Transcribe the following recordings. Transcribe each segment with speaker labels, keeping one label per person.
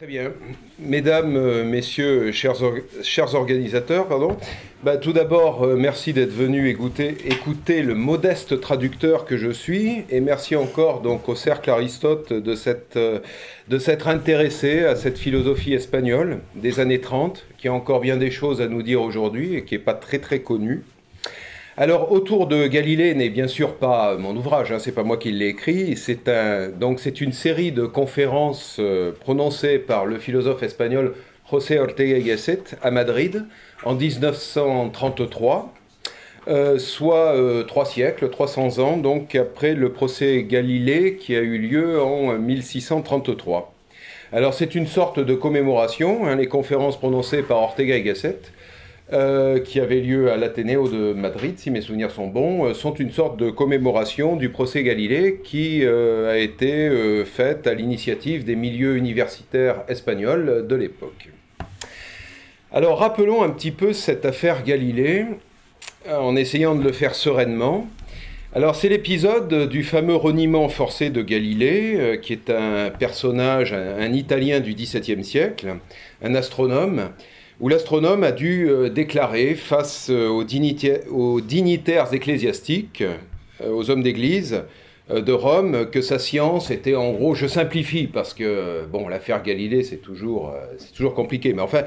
Speaker 1: Très bien. Mesdames, messieurs, chers organisateurs, pardon. Tout d'abord, merci d'être venus écouter le modeste traducteur que je suis, et merci encore donc au Cercle Aristote de s'être intéressé à cette philosophie espagnole des années 30, qui a encore bien des choses à nous dire aujourd'hui et qui n'est pas très très connue. Alors, autour de Galilée n'est bien sûr pas mon ouvrage, hein, c'est pas moi qui l'ai écrit. C'est une série de conférences prononcées par le philosophe espagnol José Ortega y Gasset à Madrid en 1933, soit 3 siècles, 300 ans, donc après le procès Galilée qui a eu lieu en 1633. Alors, c'est une sorte de commémoration, hein, les conférences prononcées par Ortega y Gasset. Qui avait lieu à l'Athénéo de Madrid, si mes souvenirs sont bons, sont une sorte de commémoration du procès Galilée qui a été faite à l'initiative des milieux universitaires espagnols de l'époque. Alors rappelons un petit peu cette affaire Galilée en essayant de le faire sereinement. Alors c'est l'épisode du fameux reniement forcé de Galilée, qui est un personnage, un Italien du XVIIe siècle, un astronome, où l'astronome a dû déclarer face aux dignitaires ecclésiastiques, aux hommes d'église de Rome, que sa science était en gros, je simplifie parce que bon, l'affaire Galilée c'est toujours compliqué, mais enfin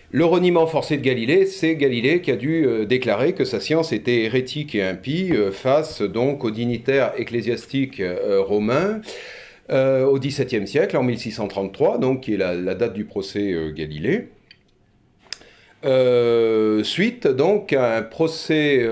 Speaker 1: le reniement forcé de Galilée, c'est Galilée qui a dû déclarer que sa science était hérétique et impie face donc aux dignitaires ecclésiastiques romains au XVIIe siècle, en 1633, donc qui est la date du procès Galilée. Suite donc à un procès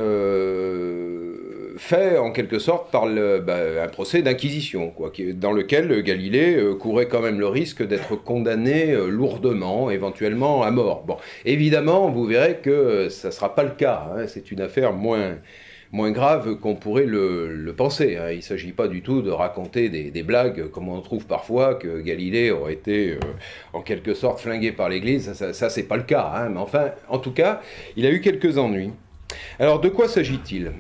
Speaker 1: fait en quelque sorte par un procès d'inquisition, dans lequel Galilée courait quand même le risque d'être condamné lourdement, éventuellement à mort. Bon, évidemment, vous verrez que ça ne sera pas le cas, hein, c'est une affaire moins grave qu'on pourrait le penser. Hein. Il ne s'agit pas du tout de raconter des blagues, comme on trouve parfois, que Galilée aurait été en quelque sorte flingué par l'Église. Ça c'est pas le cas. Hein. Mais enfin, en tout cas, il a eu quelques ennuis. Alors, de quoi s'agit-il ?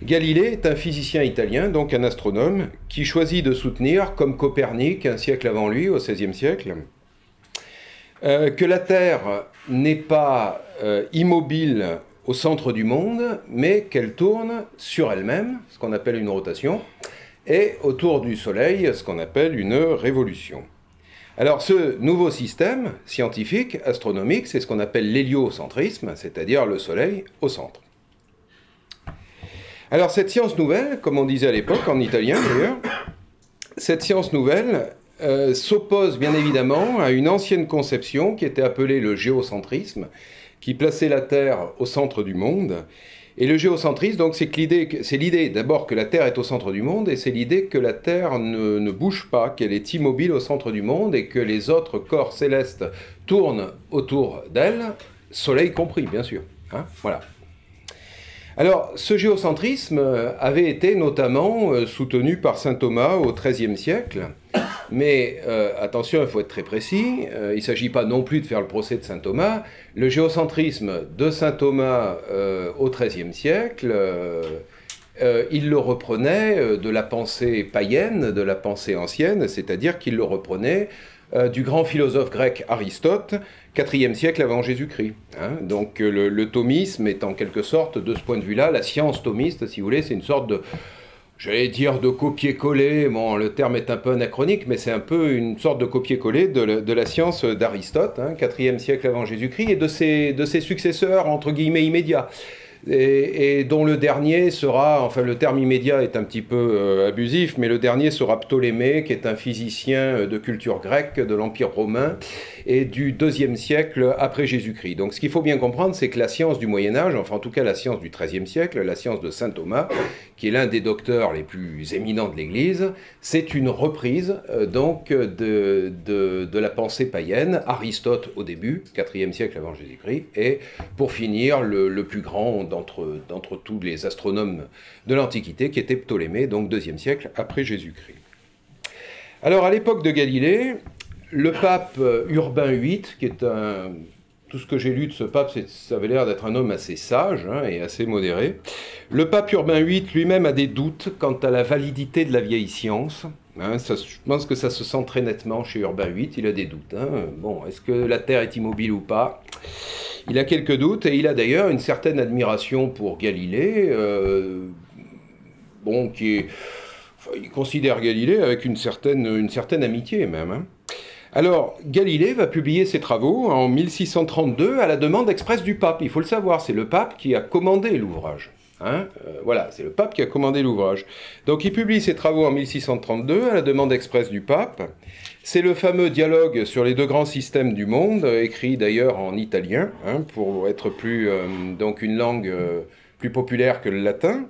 Speaker 1: Galilée est un physicien italien, donc un astronome, qui choisit de soutenir, comme Copernic, un siècle avant lui, au XVIe siècle, que la Terre n'est pas immobile au centre du monde, mais qu'elle tourne sur elle-même, ce qu'on appelle une rotation, et autour du Soleil, ce qu'on appelle une révolution. Alors ce nouveau système scientifique, astronomique, c'est ce qu'on appelle l'héliocentrisme, c'est-à-dire le Soleil au centre. Alors cette science nouvelle, comme on disait à l'époque, en italien d'ailleurs, cette science nouvelle s'oppose bien évidemment à une ancienne conception qui était appelée le géocentrisme, qui plaçait la Terre au centre du monde. Et le géocentrisme, donc, c'est l'idée d'abord que la Terre est au centre du monde, et c'est l'idée que la Terre ne bouge pas, qu'elle est immobile au centre du monde, et que les autres corps célestes tournent autour d'elle, Soleil compris, bien sûr. Hein, voilà. Alors, ce géocentrisme avait été notamment soutenu par saint Thomas au XIIIe siècle, mais attention, il faut être très précis, il ne s'agit pas non plus de faire le procès de saint Thomas. Le géocentrisme de saint Thomas au XIIIe siècle, il le reprenait de la pensée païenne, de la pensée ancienne, c'est-à-dire qu'il le reprenait du grand philosophe grec Aristote, IVe siècle avant Jésus-Christ. Hein. Donc le thomisme est en quelque sorte, de ce point de vue-là, la science thomiste, si vous voulez, c'est une sorte de, j'allais dire de copier-coller, bon le terme est un peu anachronique, mais c'est un peu une sorte de copier-coller de la science d'Aristote, hein, IVe siècle avant Jésus-Christ, et de ses successeurs, entre guillemets, immédiats. Et dont le dernier sera, enfin le terme immédiat est un petit peu abusif, mais le dernier sera Ptolémée, qui est un physicien de culture grecque de l'Empire romain et du IIe siècle après Jésus-Christ. Donc ce qu'il faut bien comprendre, c'est que la science du Moyen-Âge, enfin en tout cas la science du XIIIe siècle, la science de saint Thomas, qui est l'un des docteurs les plus éminents de l'Église, c'est une reprise donc de la pensée païenne, Aristote au début, IVe siècle avant Jésus-Christ, et pour finir le plus grand d'entre tous les astronomes de l'Antiquité, qui était Ptolémée, donc IIe siècle après Jésus-Christ. Alors à l'époque de Galilée, le pape Urbain VIII, qui est tout ce que j'ai lu de ce pape, ça avait l'air d'être un homme assez sage hein, et assez modéré. Le pape Urbain VIII lui-même a des doutes quant à la validité de la vieille science. Hein, je pense que ça se sent très nettement chez Urbain VIII, il a des doutes. Hein. Bon, est-ce que la Terre est immobile ou pas? Il a quelques doutes, et il a d'ailleurs une certaine admiration pour Galilée, bon, enfin, il considère Galilée avec une certaine amitié même. Hein. Alors, Galilée va publier ses travaux en 1632 à la demande expresse du pape. Il faut le savoir, c'est le pape qui a commandé l'ouvrage. Hein, voilà, c'est le pape qui a commandé l'ouvrage. Donc il publie ses travaux en 1632 à la demande expresse du pape. C'est le fameux dialogue sur les deux grands systèmes du monde, écrit d'ailleurs en italien, hein, pour être donc une langue plus populaire que le latin.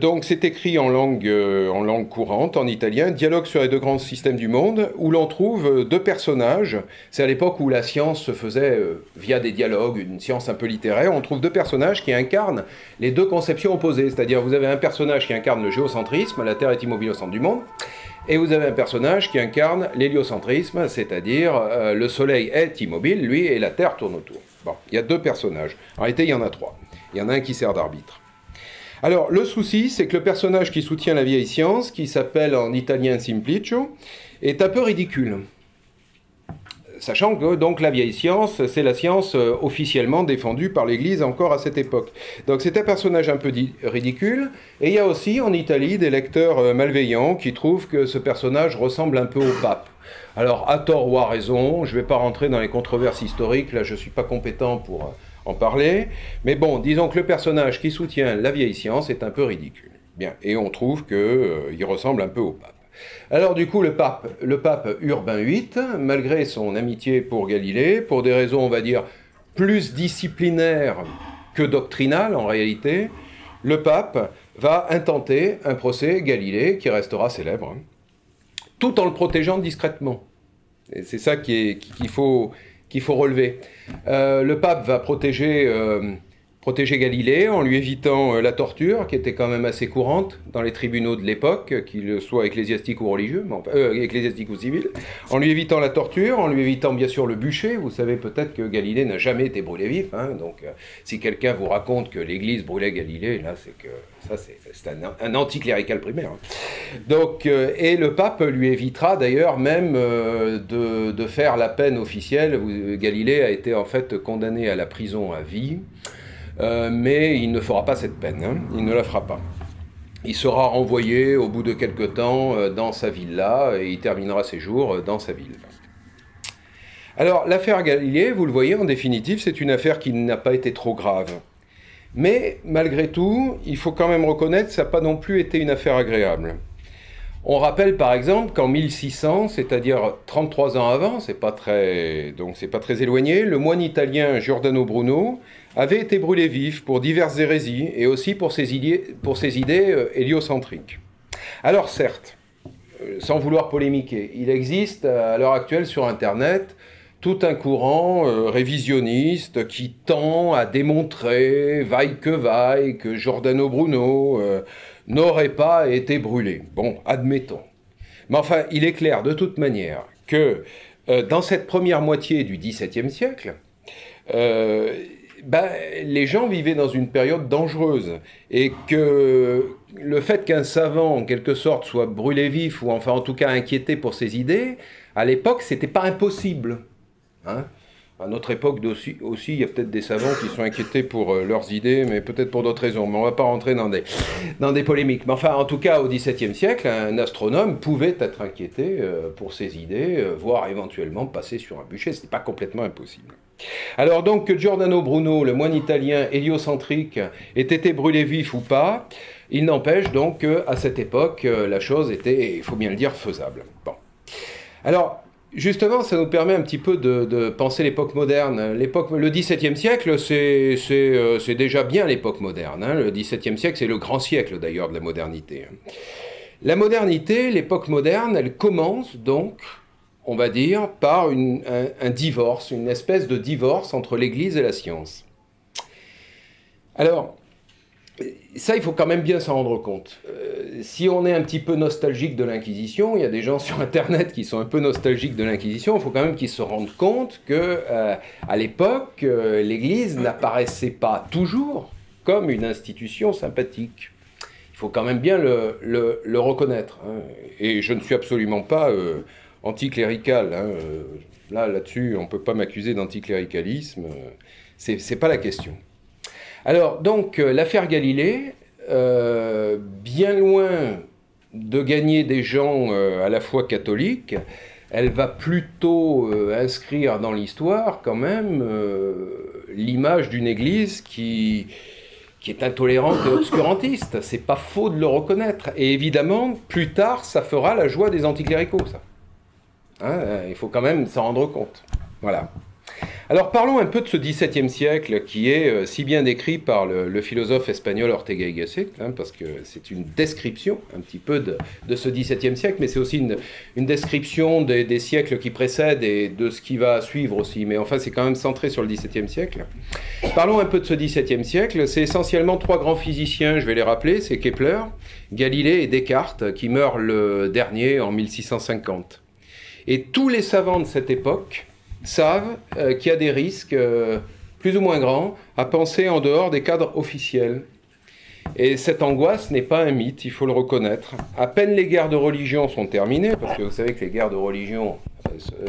Speaker 1: Donc c'est écrit en langue courante, en italien, dialogue sur les deux grands systèmes du monde, où l'on trouve deux personnages. C'est à l'époque où la science se faisait via des dialogues, une science un peu littéraire. On trouve deux personnages qui incarnent les deux conceptions opposées. C'est-à-dire vous avez un personnage qui incarne le géocentrisme, la Terre est immobile au centre du monde, et vous avez un personnage qui incarne l'héliocentrisme, c'est-à-dire le Soleil est immobile, lui, et la Terre tourne autour. Bon, il y a deux personnages. En réalité, il y en a trois. Il y en a un qui sert d'arbitre. Alors, le souci, c'est que le personnage qui soutient la vieille science, qui s'appelle en italien Simplicio, est un peu ridicule. Sachant que, donc, la vieille science, c'est la science officiellement défendue par l'Église encore à cette époque. Donc, c'est un personnage un peu ridicule. Et il y a aussi, en Italie, des lecteurs malveillants qui trouvent que ce personnage ressemble un peu au pape. Alors, à tort ou à raison, je ne vais pas rentrer dans les controverses historiques, là, je ne suis pas compétent pour en parler, mais bon, disons que le personnage qui soutient la vieille science est un peu ridicule. Bien, et on trouve qu'il ressemble un peu au pape. Alors du coup, le pape Urbain VIII, malgré son amitié pour Galilée, pour des raisons, on va dire, plus disciplinaires que doctrinales en réalité, le pape va intenter un procès Galilée qui restera célèbre, hein, tout en le protégeant discrètement. Et c'est ça qu'il faut relever. Le pape va protéger Galilée en lui évitant la torture, qui était quand même assez courante dans les tribunaux de l'époque, qu'ils soient ecclésiastiques ou religieux, ecclésiastiques ou civils, en lui évitant la torture, en lui évitant bien sûr le bûcher. Vous savez peut-être que Galilée n'a jamais été brûlé vif, hein, donc si quelqu'un vous raconte que l'Église brûlait Galilée, là c'est que ça c'est un anticlérical primaire. Hein. Donc, et le pape lui évitera d'ailleurs même de faire la peine officielle. Galilée a été en fait condamné à la prison à vie. Mais il ne fera pas cette peine, hein. Il ne la fera pas. Il sera renvoyé au bout de quelque temps dans sa villa et il terminera ses jours dans sa ville. Alors l'affaire Galilée, vous le voyez, en définitive, c'est une affaire qui n'a pas été trop grave. Mais malgré tout, il faut quand même reconnaître que ça n'a pas non plus été une affaire agréable. On rappelle par exemple qu'en 1600, c'est-à-dire 33 ans avant, donc c'est pas très éloigné, le moine italien Giordano Bruno avait été brûlé vif pour diverses hérésies et aussi pour ses idées héliocentriques. Alors certes, sans vouloir polémiquer, il existe à l'heure actuelle sur Internet tout un courant révisionniste qui tend à démontrer, vaille que Giordano Bruno n'aurait pas été brûlé. Bon, admettons. Mais enfin, il est clair de toute manière que dans cette première moitié du XVIIe siècle, les gens vivaient dans une période dangereuse et que le fait qu'un savant, en quelque sorte, soit brûlé vif ou enfin en tout cas inquiété pour ses idées, à l'époque, c'était pas impossible. Hein? À notre époque aussi, il y a peut-être des savants qui sont inquiétés pour leurs idées, mais peut-être pour d'autres raisons. Mais on ne va pas rentrer dans des polémiques. Mais enfin, en tout cas, au XVIIe siècle, un astronome pouvait être inquiété pour ses idées, voire éventuellement passer sur un bûcher. Ce n'était pas complètement impossible. Alors donc, que Giordano Bruno, le moine italien héliocentrique, ait été brûlé vif ou pas, il n'empêche donc qu'à cette époque, la chose était, il faut bien le dire, faisable. Bon. Alors, justement, ça nous permet un petit peu de penser l'époque moderne. Le XVIIe siècle, c'est déjà bien l'époque moderne. Hein. Le XVIIe siècle, c'est le grand siècle d'ailleurs de la modernité. La modernité, l'époque moderne, elle commence donc, on va dire, par un divorce, une espèce de divorce entre l'Église et la science. Alors, ça, il faut quand même bien s'en rendre compte. Si on est un petit peu nostalgique de l'Inquisition, il y a des gens sur Internet qui sont un peu nostalgiques de l'Inquisition, il faut quand même qu'ils se rendent compte qu'à l'époque, l'Église n'apparaissait pas toujours comme une institution sympathique. Il faut quand même bien le reconnaître. Hein. Et je ne suis absolument pas anticlérical. Hein. Là-dessus, on ne peut pas m'accuser d'anticléricalisme. C'est pas la question. Alors, donc, l'affaire Galilée, bien loin de gagner des gens à la fois catholiques, elle va plutôt inscrire dans l'histoire quand même l'image d'une Église qui est intolérante et obscurantiste. C'est pas faux de le reconnaître. Et évidemment, plus tard, ça fera la joie des anticléricaux, ça. Hein, il faut quand même s'en rendre compte. Voilà. Alors parlons un peu de ce XVIIe siècle qui est si bien décrit par le philosophe espagnol Ortega y Gasset, hein, parce que c'est une description un petit peu de ce XVIIe siècle, mais c'est aussi une description des siècles qui précèdent et de ce qui va suivre aussi. Mais enfin, c'est quand même centré sur le XVIIe siècle. Parlons un peu de ce XVIIe siècle. C'est essentiellement trois grands physiciens, je vais les rappeler, c'est Kepler, Galilée et Descartes, qui meurent le dernier en 1650. Et tous les savants de cette époque savent qu'il y a des risques plus ou moins grands à penser en dehors des cadres officiels. Et cette angoisse n'est pas un mythe, il faut le reconnaître. À peine les guerres de religion sont terminées, parce que vous savez que les guerres de religion,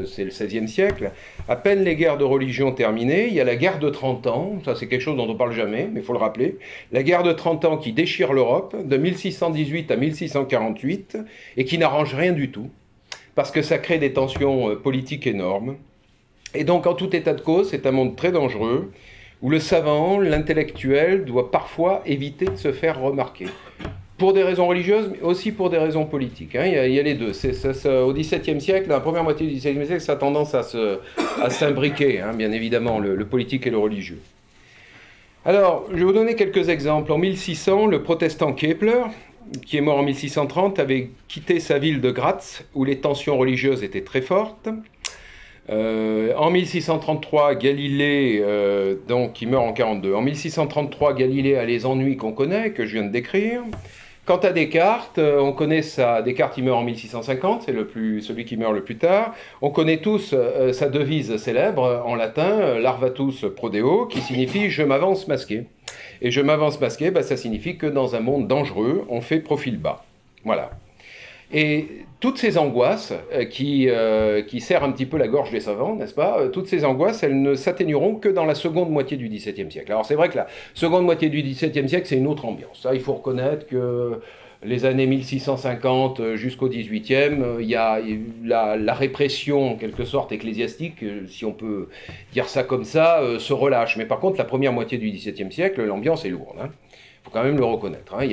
Speaker 1: c'est le XVIe siècle, à peine les guerres de religion terminées, il y a la guerre de 30 ans, ça c'est quelque chose dont on ne parle jamais, mais il faut le rappeler, la guerre de 30 ans qui déchire l'Europe de 1618 à 1648 et qui n'arrange rien du tout, parce que ça crée des tensions politiques énormes. Et donc, en tout état de cause, c'est un monde très dangereux, où le savant, l'intellectuel, doit parfois éviter de se faire remarquer. Pour des raisons religieuses, mais aussi pour des raisons politiques. Hein. Il y a les deux. Au XVIIe siècle, dans la première moitié du XVIIe siècle, ça a tendance à s'imbriquer, hein, bien évidemment, le politique et le religieux. Alors, je vais vous donner quelques exemples. En 1600, le protestant Kepler, qui est mort en 1630, avait quitté sa ville de Graz, où les tensions religieuses étaient très fortes. En 1633, Galilée, donc qui meurt en 42. En 1633, Galilée a les ennuis qu'on connaît, que je viens de décrire. Quant à Descartes, on connaît ça. Descartes, il meurt en 1650, c'est celui qui meurt le plus tard. On connaît tous sa devise célèbre en latin, larvatus prodeo, qui signifie je m'avance masqué. Et je m'avance masqué, ça signifie que dans un monde dangereux, on fait profil bas. Voilà. Et toutes ces angoisses qui serrent un petit peu la gorge des savants, n'est-ce pas? Toutes ces angoisses, elles ne s'atténueront que dans la seconde moitié du XVIIe siècle. Alors c'est vrai que la seconde moitié du XVIIe siècle, c'est une autre ambiance. Ça, il faut reconnaître que les années 1650 jusqu'au XVIIIe, il y a la répression, en quelque sorte, ecclésiastique, si on peut dire ça comme ça, se relâche. Mais par contre, la première moitié du XVIIe siècle, l'ambiance est lourde, hein. Il faut quand même le reconnaître. Hein.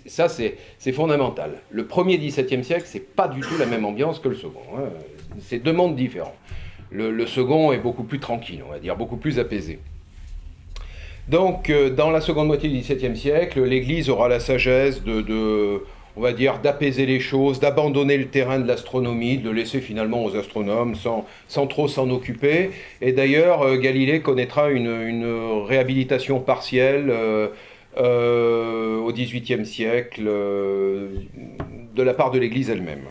Speaker 1: Ça, c'est fondamental. Le premier XVIIe siècle, c'est pas du tout la même ambiance que le second. Hein. C'est deux mondes différents. Le second est beaucoup plus tranquille, on va dire, beaucoup plus apaisé. Donc, dans la seconde moitié du XVIIe siècle, l'Église aura la sagesse on va dire, d'apaiser les choses, d'abandonner le terrain de l'astronomie, de le laisser finalement aux astronomes sans trop s'en occuper. Et d'ailleurs, Galilée connaîtra une réhabilitation partielle au XVIIIe siècle de la part de l'Église elle-même.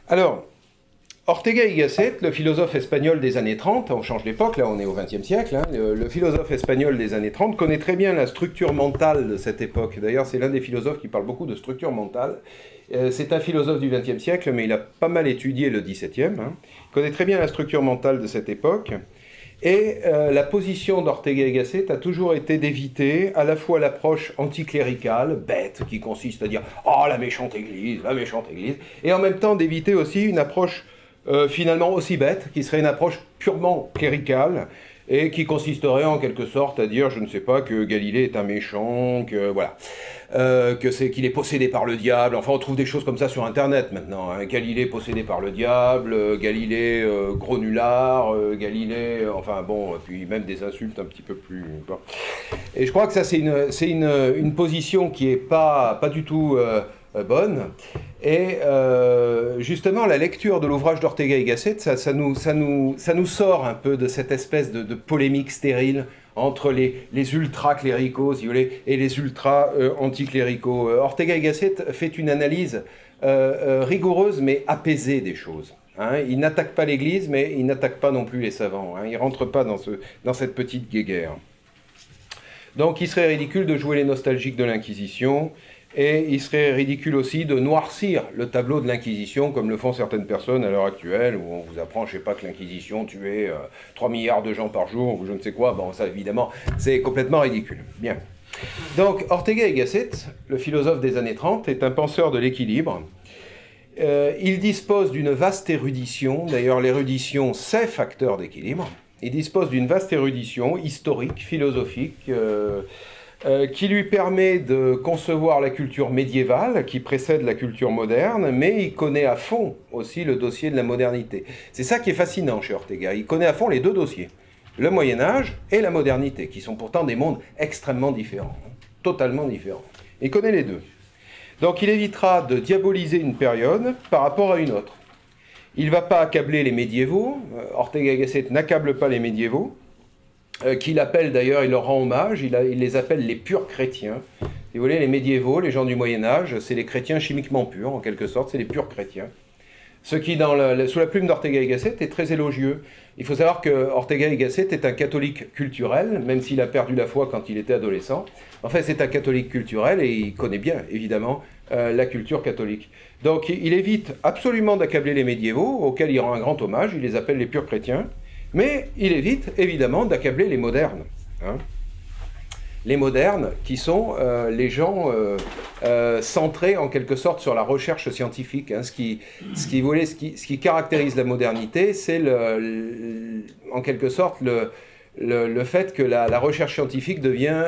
Speaker 1: Alors, Ortega y Gasset, le philosophe espagnol des années 30, on change d'époque, là on est au XXe siècle, hein, le philosophe espagnol des années 30 connaît très bien la structure mentale de cette époque. D'ailleurs, c'est l'un des philosophes qui parle beaucoup de structure mentale. C'est un philosophe du XXe siècle, mais il a pas mal étudié le XVIIe. Hein. Il connaît très bien la structure mentale de cette époque. Et la position d'Ortega y Gasset a toujours été d'éviter à la fois l'approche anticléricale, bête, qui consiste à dire « Oh, la méchante Église », et en même temps d'éviter aussi une approche finalement aussi bête, qui serait une approche purement cléricale, et qui consisterait en quelque sorte à dire, je ne sais pas, que Galilée est un méchant, que voilà, qu'il est possédé par le diable. Enfin, on trouve des choses comme ça sur Internet maintenant. Hein. Galilée possédé par le diable, Galilée gros nulard, Galilée, enfin bon, puis même des insultes un petit peu plus. Bon. Et je crois que ça, c'est une position qui est pas du tout bonne. Et justement, la lecture de l'ouvrage d'Ortega y Gasset, ça nous sort un peu de cette espèce de polémique stérile entre les ultra-cléricaux, si vous voulez, et les ultra-anticléricaux. Ortega y Gasset fait une analyse rigoureuse mais apaisée des choses. Hein. Il n'attaque pas l'Église, mais il n'attaque pas non plus les savants. Hein. Il ne rentre pas dans cette petite guéguerre. Donc il serait ridicule de jouer les nostalgiques de l'Inquisition, et il serait ridicule aussi de noircir le tableau de l'Inquisition, comme le font certaines personnes à l'heure actuelle, où on vous apprend, je sais pas, que l'Inquisition tuait 3 milliards de gens par jour, ou je ne sais quoi. Bon, ça évidemment, c'est complètement ridicule. Bien. Donc Ortega y Gasset, le philosophe des années 30, est un penseur de l'équilibre. Il dispose d'une vaste érudition, d'ailleurs l'érudition c'est facteur d'équilibre. Il dispose d'une vaste érudition historique, philosophique, qui lui permet de concevoir la culture médiévale qui précède la culture moderne, mais il connaît à fond aussi le dossier de la modernité. C'est ça qui est fascinant chez Ortega, il connaît à fond les deux dossiers, le Moyen-Âge et la modernité, qui sont pourtant des mondes extrêmement différents, totalement différents. Il connaît les deux. Donc il évitera de diaboliser une période par rapport à une autre. Il ne va pas accabler les médiévaux, Ortega y Gasset n'accable pas les médiévaux, qu'il appelle d'ailleurs, il leur rend hommage, il les appelle les purs chrétiens. Si vous voulez, les médiévaux, les gens du Moyen-Âge, c'est les chrétiens chimiquement purs, en quelque sorte, c'est les purs chrétiens. Ce qui, sous la plume d'Ortega y Gasset, est très élogieux. Il faut savoir que Ortega y Gasset est un catholique culturel, même s'il a perdu la foi quand il était adolescent. En fait, c'est un catholique culturel et il connaît bien, évidemment, la culture catholique. Donc, il évite absolument d'accabler les médiévaux, auxquels il rend un grand hommage, il les appelle les purs chrétiens, mais il évite, évidemment, d'accabler les modernes. Hein. Les modernes, qui sont les gens centrés en quelque sorte sur la recherche scientifique. Hein. Ce qui caractérise la modernité, c'est en quelque sorte le fait que la recherche scientifique devient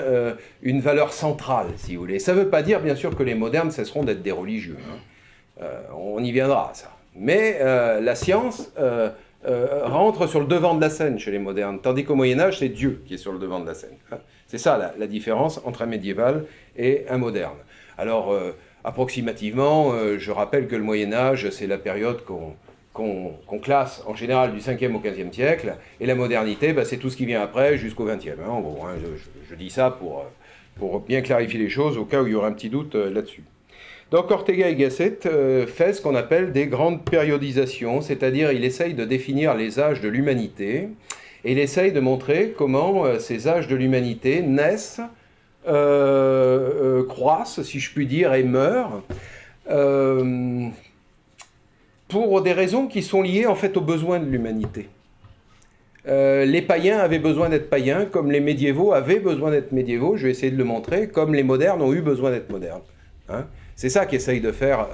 Speaker 1: une valeur centrale, si vous voulez. Ça ne veut pas dire, bien sûr, que les modernes cesseront d'être des religieux. Hein. On y viendra, ça. Mais la science rentre sur le devant de la scène chez les modernes, tandis qu'au Moyen-Âge, c'est Dieu qui est sur le devant de la scène. Hein. C'est ça la différence entre un médiéval et un moderne. Alors, approximativement, je rappelle que le Moyen-Âge, c'est la période qu'on classe en général du 5e au 15e siècle, et la modernité, bah, c'est tout ce qui vient après jusqu'au 20e. Hein, en gros, hein, je dis ça pour bien clarifier les choses, au cas où il y aurait un petit doute là-dessus. Donc Ortega y Gasset fait ce qu'on appelle des grandes périodisations, c'est-à-dire il essaye de définir les âges de l'humanité, et il essaye de montrer comment ces âges de l'humanité naissent, croissent, si je puis dire, et meurent, pour des raisons qui sont liées en fait aux besoins de l'humanité. Les païens avaient besoin d'être païens, comme les médiévaux avaient besoin d'être médiévaux, je vais essayer de le montrer, comme les modernes ont eu besoin d'être modernes. Hein. C'est ça qu'essaye de faire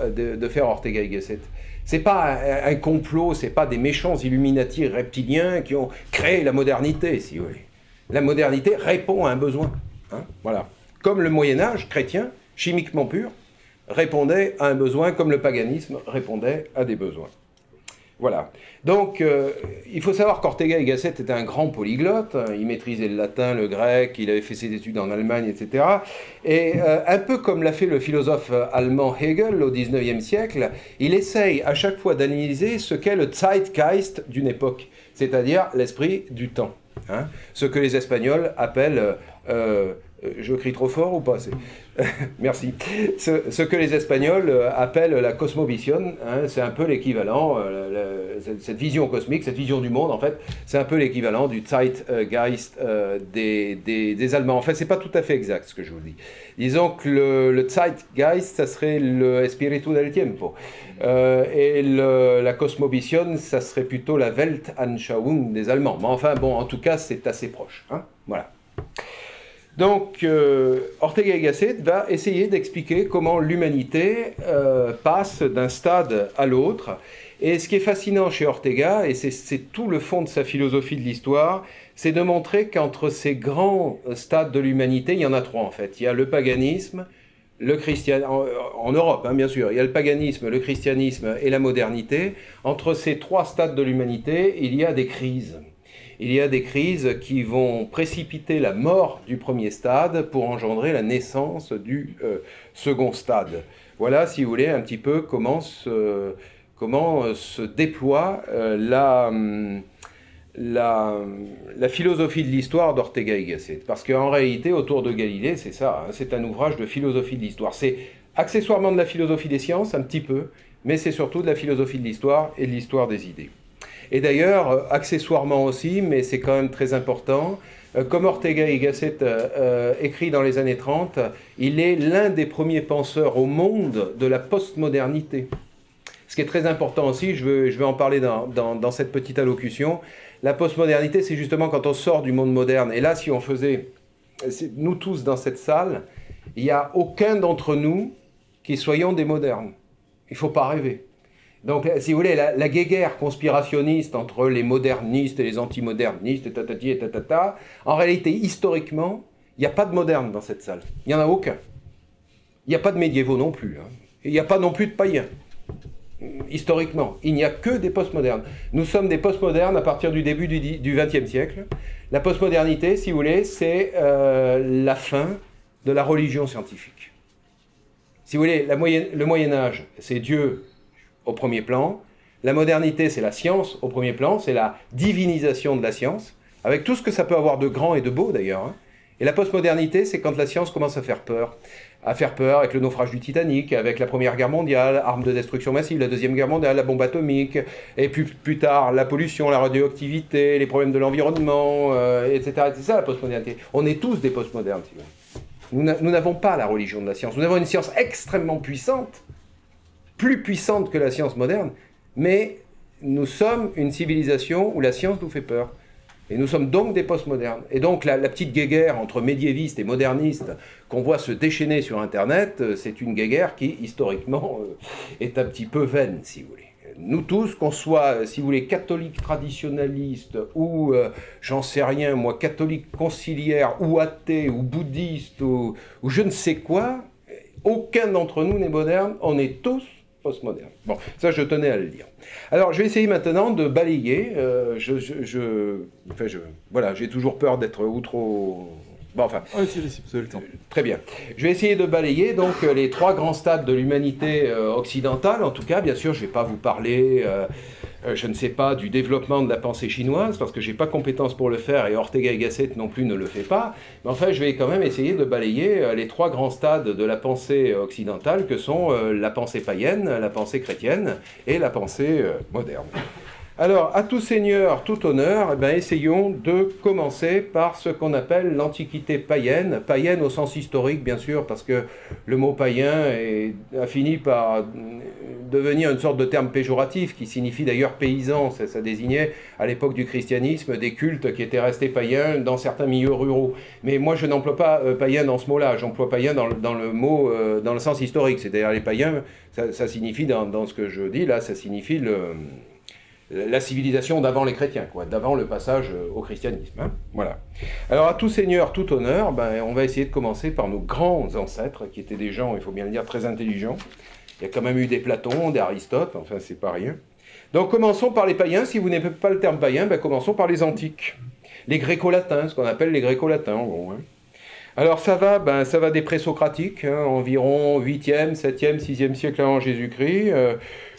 Speaker 1: Ortega y Gasset. C'est pas un complot, c'est pas des méchants Illuminati reptiliens qui ont créé la modernité, si vous voulez. La modernité répond à un besoin. Hein, voilà. Comme le Moyen-Âge chrétien, chimiquement pur, répondait à un besoin, comme le paganisme répondait à des besoins. Voilà. Donc, il faut savoir qu'Ortega y Gasset était un grand polyglotte. Il maîtrisait le latin, le grec, il avait fait ses études en Allemagne, etc. Et un peu comme l'a fait le philosophe allemand Hegel au XIXe siècle, il essaye à chaque fois d'analyser ce qu'est le Zeitgeist d'une époque, c'est-à-dire l'esprit du temps. Hein, ce que les Espagnols appellent... je crie trop fort ou pas? Merci. Ce que les Espagnols appellent la cosmovision, hein, c'est un peu l'équivalent, cette vision cosmique, cette vision du monde, en fait, c'est un peu l'équivalent du Zeitgeist des Allemands. En fait, c'est pas tout à fait exact ce que je vous dis. Disons que le Zeitgeist, ça serait le espíritu del tiempo. Et la cosmovision, ça serait plutôt la Weltanschauung des Allemands. Mais enfin, bon, en tout cas, c'est assez proche. Hein, voilà. Donc, Ortega y Gasset va essayer d'expliquer comment l'humanité passe d'un stade à l'autre. Et ce qui est fascinant chez Ortega, et c'est tout le fond de sa philosophie de l'histoire, c'est de montrer qu'entre ces grands stades de l'humanité, il y en a trois en fait. Il y a le paganisme, le christianisme, en Europe hein, bien sûr, il y a le paganisme, le christianisme et la modernité. Entre ces trois stades de l'humanité, il y a des crises. Il y a des crises qui vont précipiter la mort du premier stade pour engendrer la naissance du second stade. Voilà, si vous voulez, un petit peu comment se déploie la philosophie de l'histoire d'Ortega y Gasset. Parce qu'en réalité, autour de Galilée, c'est ça, hein, c'est un ouvrage de philosophie de l'histoire. C'est accessoirement de la philosophie des sciences, un petit peu, mais c'est surtout de la philosophie de l'histoire et de l'histoire des idées. Et d'ailleurs, accessoirement aussi, mais c'est quand même très important, Comme Ortega y Gasset écrit dans les années 30, il est l'un des premiers penseurs au monde de la postmodernité. Ce qui est très important aussi, je vais en parler dans cette petite allocution, la postmodernité, c'est justement quand on sort du monde moderne. Et là, si on faisait, nous tous dans cette salle, il n'y a aucun d'entre nous qui soyons des modernes. Il ne faut pas rêver. Donc, si vous voulez, la guéguerre conspirationniste entre les modernistes et les antimodernistes, et tatati et tatata, en réalité, historiquement, il n'y a pas de modernes dans cette salle. Il n'y en a aucun. Il n'y a pas de médiévaux non plus. Hein. Il n'y a pas non plus de païens. Historiquement, il n'y a que des postmodernes. Nous sommes des postmodernes à partir du début du XXe siècle. La postmodernité, si vous voulez, c'est la fin de la religion scientifique. Si vous voulez, le Moyen-Âge, c'est Dieu au premier plan. La modernité, c'est la science au premier plan, c'est la divinisation de la science, avec tout ce que ça peut avoir de grand et de beau d'ailleurs. Hein. Et la postmodernité, c'est quand la science commence à faire peur avec le naufrage du Titanic, avec la Première Guerre mondiale, armes de destruction massive, la Deuxième Guerre mondiale, la bombe atomique, et puis plus tard, la pollution, la radioactivité, les problèmes de l'environnement, etc. C'est ça la postmodernité. On est tous des postmodernes, si vous voulez. Nous n'avons pas la religion de la science. Nous avons une science extrêmement puissante, plus puissante que la science moderne, mais nous sommes une civilisation où la science nous fait peur. Et nous sommes donc des postmodernes. Et donc la petite guéguerre entre médiévistes et modernistes qu'on voit se déchaîner sur Internet, c'est une guéguerre qui, historiquement, est un petit peu vaine, si vous voulez. Nous tous, qu'on soit, si vous voulez, catholiques traditionnalistes ou, j'en sais rien, moi, catholiques conciliaires ou athées ou bouddhistes ou je ne sais quoi, aucun d'entre nous n'est moderne, on est tous postmoderne. Bon, ça je tenais à le dire. Alors je vais essayer maintenant de balayer. Voilà, j'ai toujours peur d'être ou trop... Bon, enfin...
Speaker 2: Oui, c'est le temps.
Speaker 1: Très bien. Je vais essayer de balayer donc les trois grands stades de l'humanité occidentale. En tout cas, bien sûr, je ne vais pas vous parler... je ne sais pas, du développement de la pensée chinoise, parce que je n'ai pas compétence pour le faire, et Ortega y Gasset non plus ne le fait pas, mais enfin je vais quand même essayer de balayer les trois grands stades de la pensée occidentale, que sont la pensée païenne, la pensée chrétienne, et la pensée moderne. Alors, à tout seigneur, tout honneur, eh bien, essayons de commencer par ce qu'on appelle l'Antiquité païenne, païenne au sens historique bien sûr, parce que le mot païen a fini par devenir une sorte de terme péjoratif, qui signifie d'ailleurs paysan. Ça désignait à l'époque du christianisme des cultes qui étaient restés païens dans certains milieux ruraux. Mais moi je n'emploie pas païen dans ce mot-là, j'emploie païen dans le mot, dans le sens historique, c'est-à-dire les païens, ça signifie, dans ce que je dis là, ça signifie la civilisation d'avant les chrétiens, quoi, d'avant le passage au christianisme. Hein, voilà. Alors à tout seigneur, tout honneur, ben, on va essayer de commencer par nos grands ancêtres, qui étaient des gens, il faut bien le dire, très intelligents. Il y a quand même eu des Platons, des Aristote, enfin c'est pas rien. Donc commençons par les païens. Si vous n'aimez pas le terme païen, ben, commençons par les antiques. Les gréco-latins, ce qu'on appelle les gréco-latins en gros. Hein. Alors ça va des présocratiques, hein, environ 8e, 7e, 6e siècle avant Jésus-Christ,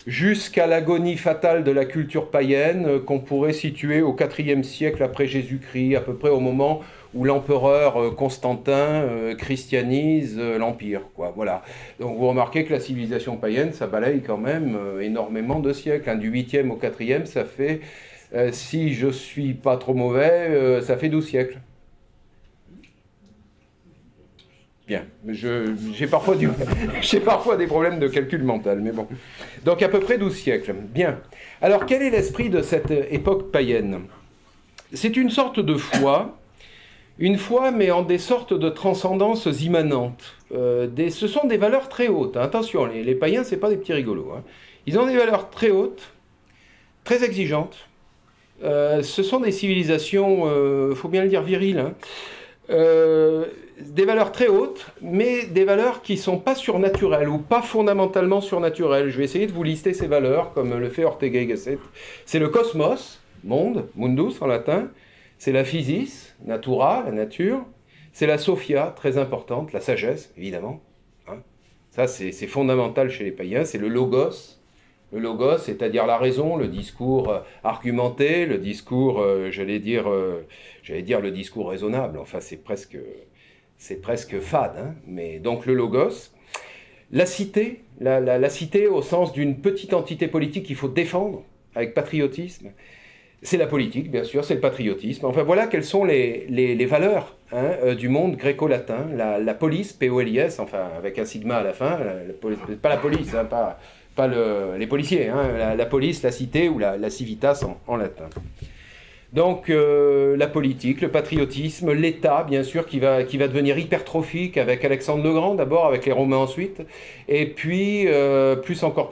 Speaker 1: jusqu'à l'agonie fatale de la culture païenne qu'on pourrait situer au IVe siècle après Jésus-Christ, à peu près au moment où l'empereur Constantin christianise l'Empire, quoi. Voilà. Donc vous remarquez que la civilisation païenne, ça balaye quand même énormément de siècles. Hein. Du 8e au 4e, ça fait, si je suis pas trop mauvais, ça fait 12 siècles. Bien, j'ai parfois des problèmes de calcul mental, mais bon. Donc à peu près 12 siècles. Bien. Alors quel est l'esprit de cette époque païenne? C'est une sorte de foi, mais en des sortes de transcendances immanentes. Ce sont des valeurs très hautes. Hein. Attention, les païens, ce n'est pas des petits rigolos. Hein. Ils ont des valeurs très hautes, très exigeantes. Ce sont des civilisations, il faut bien le dire, viriles. Hein. Des valeurs très hautes, mais des valeurs qui ne sont pas surnaturelles ou pas fondamentalement surnaturelles. Je vais essayer de vous lister ces valeurs, comme le fait Ortega y Gasset. C'est le cosmos, monde, mundus en latin. C'est la physis, natura, la nature. C'est la sophia, très importante, la sagesse, évidemment. Hein. Ça, c'est fondamental chez les païens. C'est le logos. Le logos, c'est-à-dire la raison, le discours argumenté, le discours, j'allais dire le discours raisonnable. Enfin, c'est presque fade. Hein. Mais donc le logos, la cité, la cité au sens d'une petite entité politique qu'il faut défendre avec patriotisme. C'est la politique, bien sûr, c'est le patriotisme. Enfin, voilà quelles sont les valeurs du monde gréco-latin. La police, P-O-L-I-S, enfin, avec un sigma à la fin, pas la police, hein, pas les policiers, hein, la police, la cité ou la civitas en latin. Donc, la politique, le patriotisme, l'État, bien sûr, qui va devenir hypertrophique avec Alexandre le Grand, d'abord, avec les Romains ensuite, et puis plus encore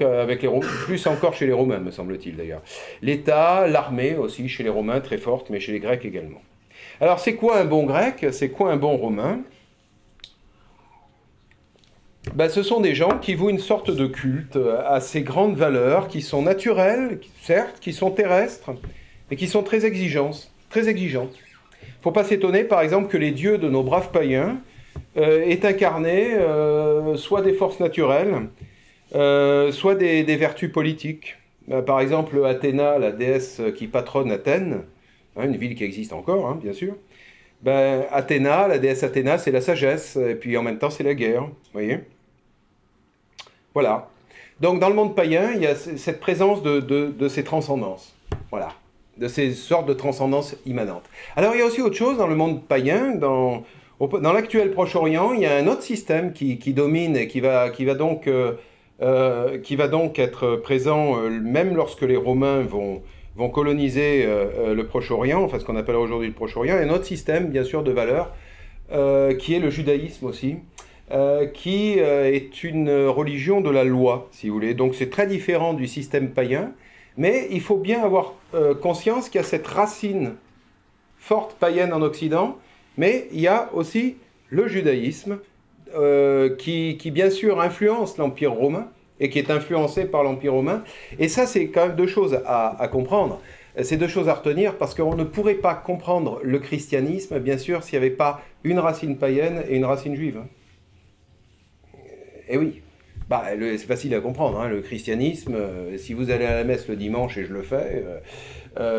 Speaker 1: chez les Romains, me semble-t-il d'ailleurs. L'État, l'armée aussi, chez les Romains, très forte, mais chez les Grecs également. Alors, c'est quoi un bon Grec? C'est quoi un bon Romain? Ben, ce sont des gens qui vouent une sorte de culte à ces grandes valeurs qui sont naturelles, certes, qui sont terrestres, mais qui sont très exigeantes. Il ne faut pas s'étonner, par exemple, que les dieux de nos braves païens aient incarné soit des forces naturelles, soit des vertus politiques. Par exemple, Athéna, la déesse qui patronne Athènes, hein, une ville qui existe encore, hein, bien sûr. Ben, Athéna, la déesse Athéna, c'est la sagesse, et puis en même temps, c'est la guerre. Vous voyez? Voilà. Donc, dans le monde païen, il y a cette présence de ces transcendances. Voilà. De ces sortes de transcendances immanentes. Alors, il y a aussi autre chose dans le monde païen. Dans l'actuel Proche-Orient, il y a un autre système qui domine et qui va donc être présent même lorsque les Romains vont coloniser le Proche-Orient, enfin ce qu'on appelle aujourd'hui le Proche-Orient. Il y a un autre système, bien sûr, de valeurs, qui est le judaïsme aussi, qui est une religion de la loi, si vous voulez. Donc, c'est très différent du système païen. Mais il faut bien avoir conscience qu'il y a cette racine forte païenne en Occident, mais il y a aussi le judaïsme qui bien sûr influence l'Empire romain et qui est influencé par l'Empire romain. Et ça, c'est quand même deux choses à comprendre. C'est deux choses à retenir parce qu'on ne pourrait pas comprendre le christianisme, bien sûr, s'il n'y avait pas une racine païenne et une racine juive. Eh oui. Bah, c'est facile à comprendre, hein, le christianisme, si vous allez à la messe le dimanche, et je le fais,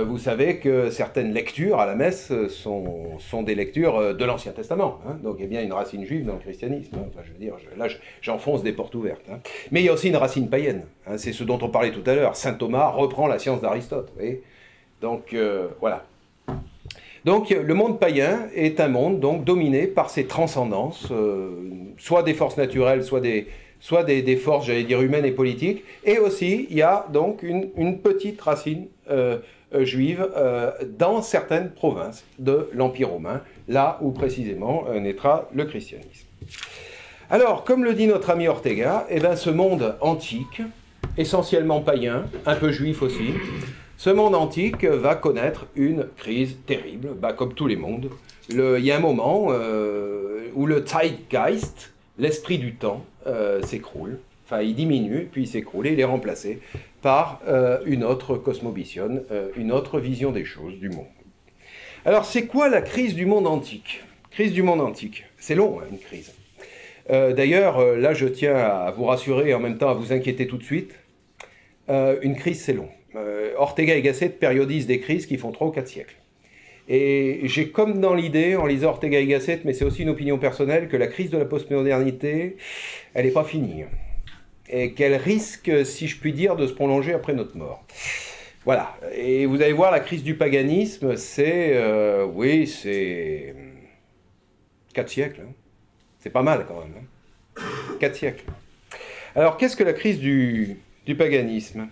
Speaker 1: vous savez que certaines lectures à la messe sont des lectures de l'Ancien Testament. Hein, donc il y a bien une racine juive dans le christianisme. Hein, enfin, je veux dire, là j'enfonce des portes ouvertes. Hein. Mais il y a aussi une racine païenne. Hein, c'est ce dont on parlait tout à l'heure. Saint Thomas reprend la science d'Aristote. Vous voyez. Donc voilà. Donc le monde païen est un monde donc dominé par ces transcendances, soit des forces naturelles, soit des forces, j'allais dire, humaines et politiques. Et aussi, il y a donc une petite racine juive dans certaines provinces de l'Empire romain, là où précisément naîtra le christianisme. Alors, comme le dit notre ami Ortega, eh ben, ce monde antique, essentiellement païen, un peu juif aussi, ce monde antique va connaître une crise terrible, bah, comme tous les mondes. Il y a un moment où le Zeitgeist, l'esprit du temps, s'écroule, enfin il diminue, puis il s'écroule et il est remplacé par une autre cosmovision, une autre vision des choses, du monde. Alors c'est quoi la crise du monde antique? Crise du monde antique, c'est long, hein, une crise. D'ailleurs, là je tiens à vous rassurer et en même temps à vous inquiéter tout de suite, une crise c'est long. Ortega y Gasset périodise des crises qui font 3 ou 4 siècles. Et j'ai comme dans l'idée, en lisant Ortega y Gasset, mais c'est aussi une opinion personnelle, que la crise de la postmodernité, elle n'est pas finie. Et qu'elle risque, si je puis dire, de se prolonger après notre mort. Voilà. Et vous allez voir, la crise du paganisme, c'est... oui, c'est... 4 siècles. Hein. C'est pas mal quand même. Hein. 4 siècles. Alors, qu'est-ce que la crise du paganisme?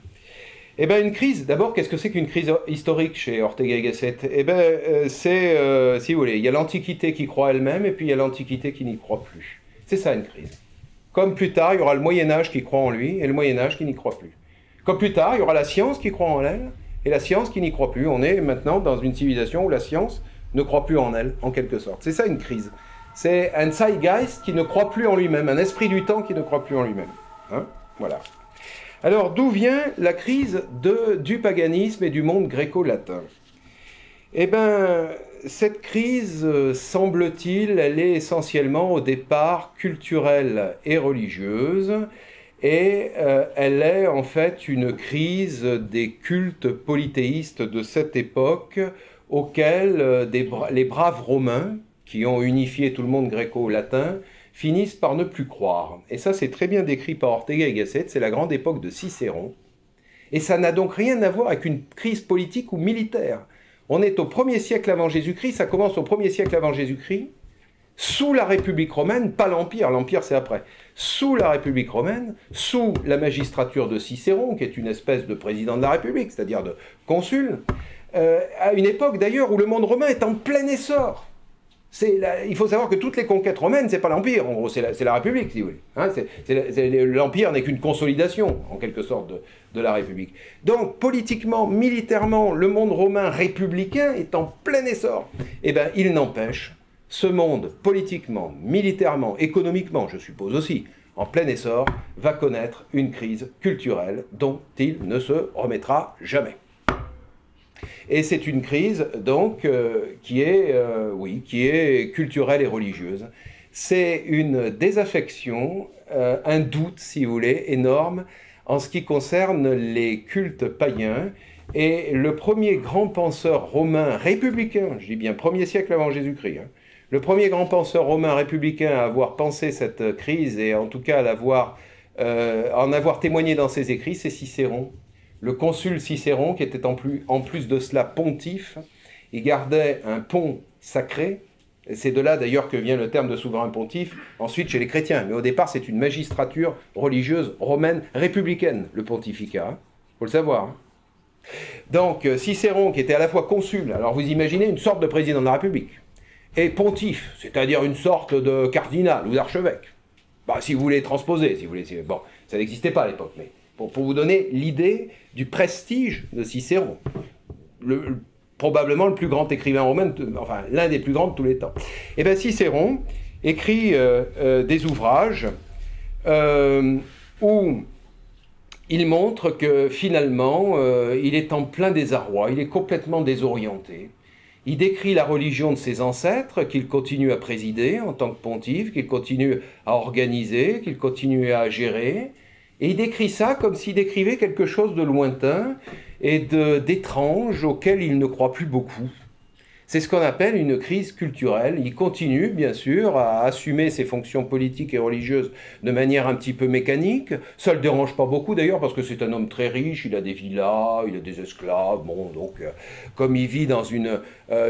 Speaker 1: Eh bien, une crise, d'abord, qu'est-ce que c'est qu'une crise historique chez Ortega y Gasset? Eh bien, c'est, si vous voulez, il y a l'Antiquité qui croit elle-même, et puis il y a l'Antiquité qui n'y croit plus. C'est ça, une crise. Comme plus tard, il y aura le Moyen-Âge qui croit en lui, et le Moyen-Âge qui n'y croit plus. Comme plus tard, il y aura la science qui croit en elle, et la science qui n'y croit plus. On est maintenant dans une civilisation où la science ne croit plus en elle, en quelque sorte. C'est ça, une crise. C'est un Zeitgeist qui ne croit plus en lui-même, un esprit du temps qui ne croit plus en lui-même. Hein? Voilà. Alors, d'où vient la crise du paganisme et du monde gréco-latin? Eh bien, cette crise, semble-t-il, elle est essentiellement au départ culturelle et religieuse, et elle est en fait une crise des cultes polythéistes de cette époque, auxquels les braves Romains, qui ont unifié tout le monde gréco-latin, finissent par ne plus croire. Et ça, c'est très bien décrit par Ortega y Gasset, c'est la grande époque de Cicéron. Et ça n'a donc rien à voir avec une crise politique ou militaire. On est au 1er siècle avant Jésus-Christ, ça commence au 1er siècle avant Jésus-Christ, sous la République romaine, pas l'Empire, l'Empire c'est après, sous la République romaine, sous la magistrature de Cicéron, qui est une espèce de président de la République, c'est-à-dire de consul, à une époque d'ailleurs où le monde romain est en plein essor. Il faut savoir que toutes les conquêtes romaines, c'est pas l'Empire, en gros, c'est la République, si vous voulez. Hein, l'Empire n'est qu'une consolidation, en quelque sorte, de la République. Donc, politiquement, militairement, le monde romain républicain est en plein essor. Eh bien, il n'empêche, ce monde, politiquement, militairement, économiquement, je suppose aussi, en plein essor, va connaître une crise culturelle dont il ne se remettra jamais. Et c'est une crise, donc, qui est culturelle et religieuse. C'est une désaffection, un doute, si vous voulez, énorme en ce qui concerne les cultes païens. Et le premier grand penseur romain républicain, je dis bien 1er siècle avant Jésus-Christ, hein, le premier grand penseur romain républicain à avoir pensé cette crise, et en tout cas en avoir témoigné dans ses écrits, c'est Cicéron. Le consul Cicéron, qui était en plus de cela pontife, il gardait un pont sacré. C'est de là d'ailleurs que vient le terme de souverain pontife, ensuite chez les chrétiens. Mais au départ, c'est une magistrature religieuse romaine républicaine, le pontificat. Il faut le savoir. Hein. Donc Cicéron, qui était à la fois consul, alors vous imaginez une sorte de président de la République, et pontife, c'est-à-dire une sorte de cardinal ou d'archevêque. Bah, si vous voulez transposer, si vous voulez. Bon, ça n'existait pas à l'époque, mais pour vous donner l'idée du prestige de Cicéron. Probablement le plus grand écrivain romain, enfin l'un des plus grands de tous les temps. Et bien Cicéron écrit des ouvrages où il montre que finalement il est en plein désarroi, il est complètement désorienté. Il décrit la religion de ses ancêtres, qu'il continue à présider en tant que pontife, qu'il continue à organiser, qu'il continue à gérer. Et il décrit ça comme s'il décrivait quelque chose de lointain et d'étrange auquel il ne croit plus beaucoup. C'est ce qu'on appelle une crise culturelle. Il continue, bien sûr, à assumer ses fonctions politiques et religieuses de manière un petit peu mécanique. Ça ne le dérange pas beaucoup, d'ailleurs, parce que c'est un homme très riche, il a des villas, il a des esclaves. Bon, donc, comme il vit dans une,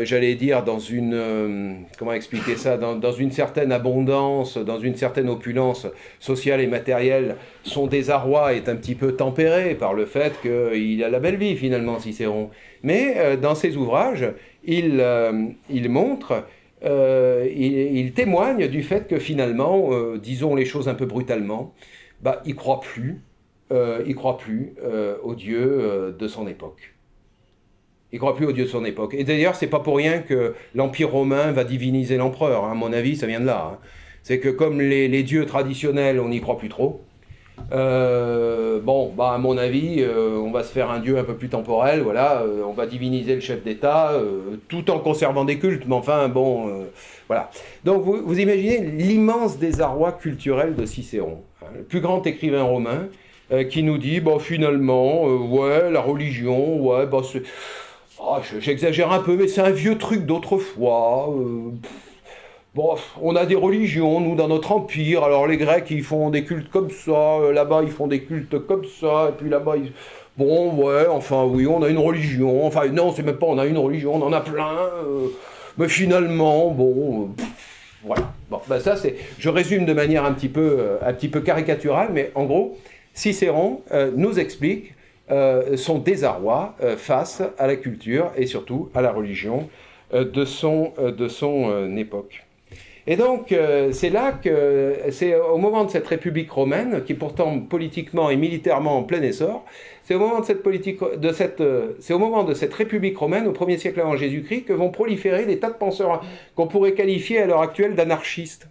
Speaker 1: j'allais dire, dans une, comment expliquer ça, dans une certaine abondance, dans une certaine opulence sociale et matérielle, son désarroi est un petit peu tempéré par le fait qu'il a la belle vie, finalement, Cicéron. Mais dans ses ouvrages, il montre, il témoigne du fait que finalement, disons les choses un peu brutalement, bah, il ne croit plus au Dieu de son époque. Il ne croit plus au Dieu de son époque. Et d'ailleurs, ce n'est pas pour rien que l'Empire romain va diviniser l'empereur. Hein. À mon avis, ça vient de là. Hein. C'est que comme les dieux traditionnels, on n'y croit plus trop. Bon, bah à mon avis, on va se faire un dieu un peu plus temporel, voilà, on va diviniser le chef d'État, tout en conservant des cultes, mais enfin, bon, voilà. Donc vous imaginez l'immense désarroi culturel de Cicéron, hein, le plus grand écrivain romain, qui nous dit, bon, finalement, ouais, la religion, ouais, bah, j'exagère un peu, mais c'est un vieux truc d'autrefois, bon, on a des religions, nous, dans notre empire. Alors, les Grecs, ils font des cultes comme ça. Là-bas, ils font des cultes comme ça. Et puis là-bas, bon, ouais, enfin, oui, on a une religion. Enfin, non, c'est même pas on a une religion, on en a plein. Mais finalement, bon, voilà. Bon, ben ça, je résume de manière un petit peu caricaturale, mais en gros, Cicéron nous explique son désarroi face à la culture et surtout à la religion de son époque. Et donc, c'est là que, c'est au moment de cette République romaine, qui est pourtant politiquement et militairement en plein essor, c'est au moment c'est au moment de cette République romaine, au 1er siècle avant Jésus-Christ, que vont proliférer des tas de penseurs qu'on pourrait qualifier à l'heure actuelle d'anarchistes.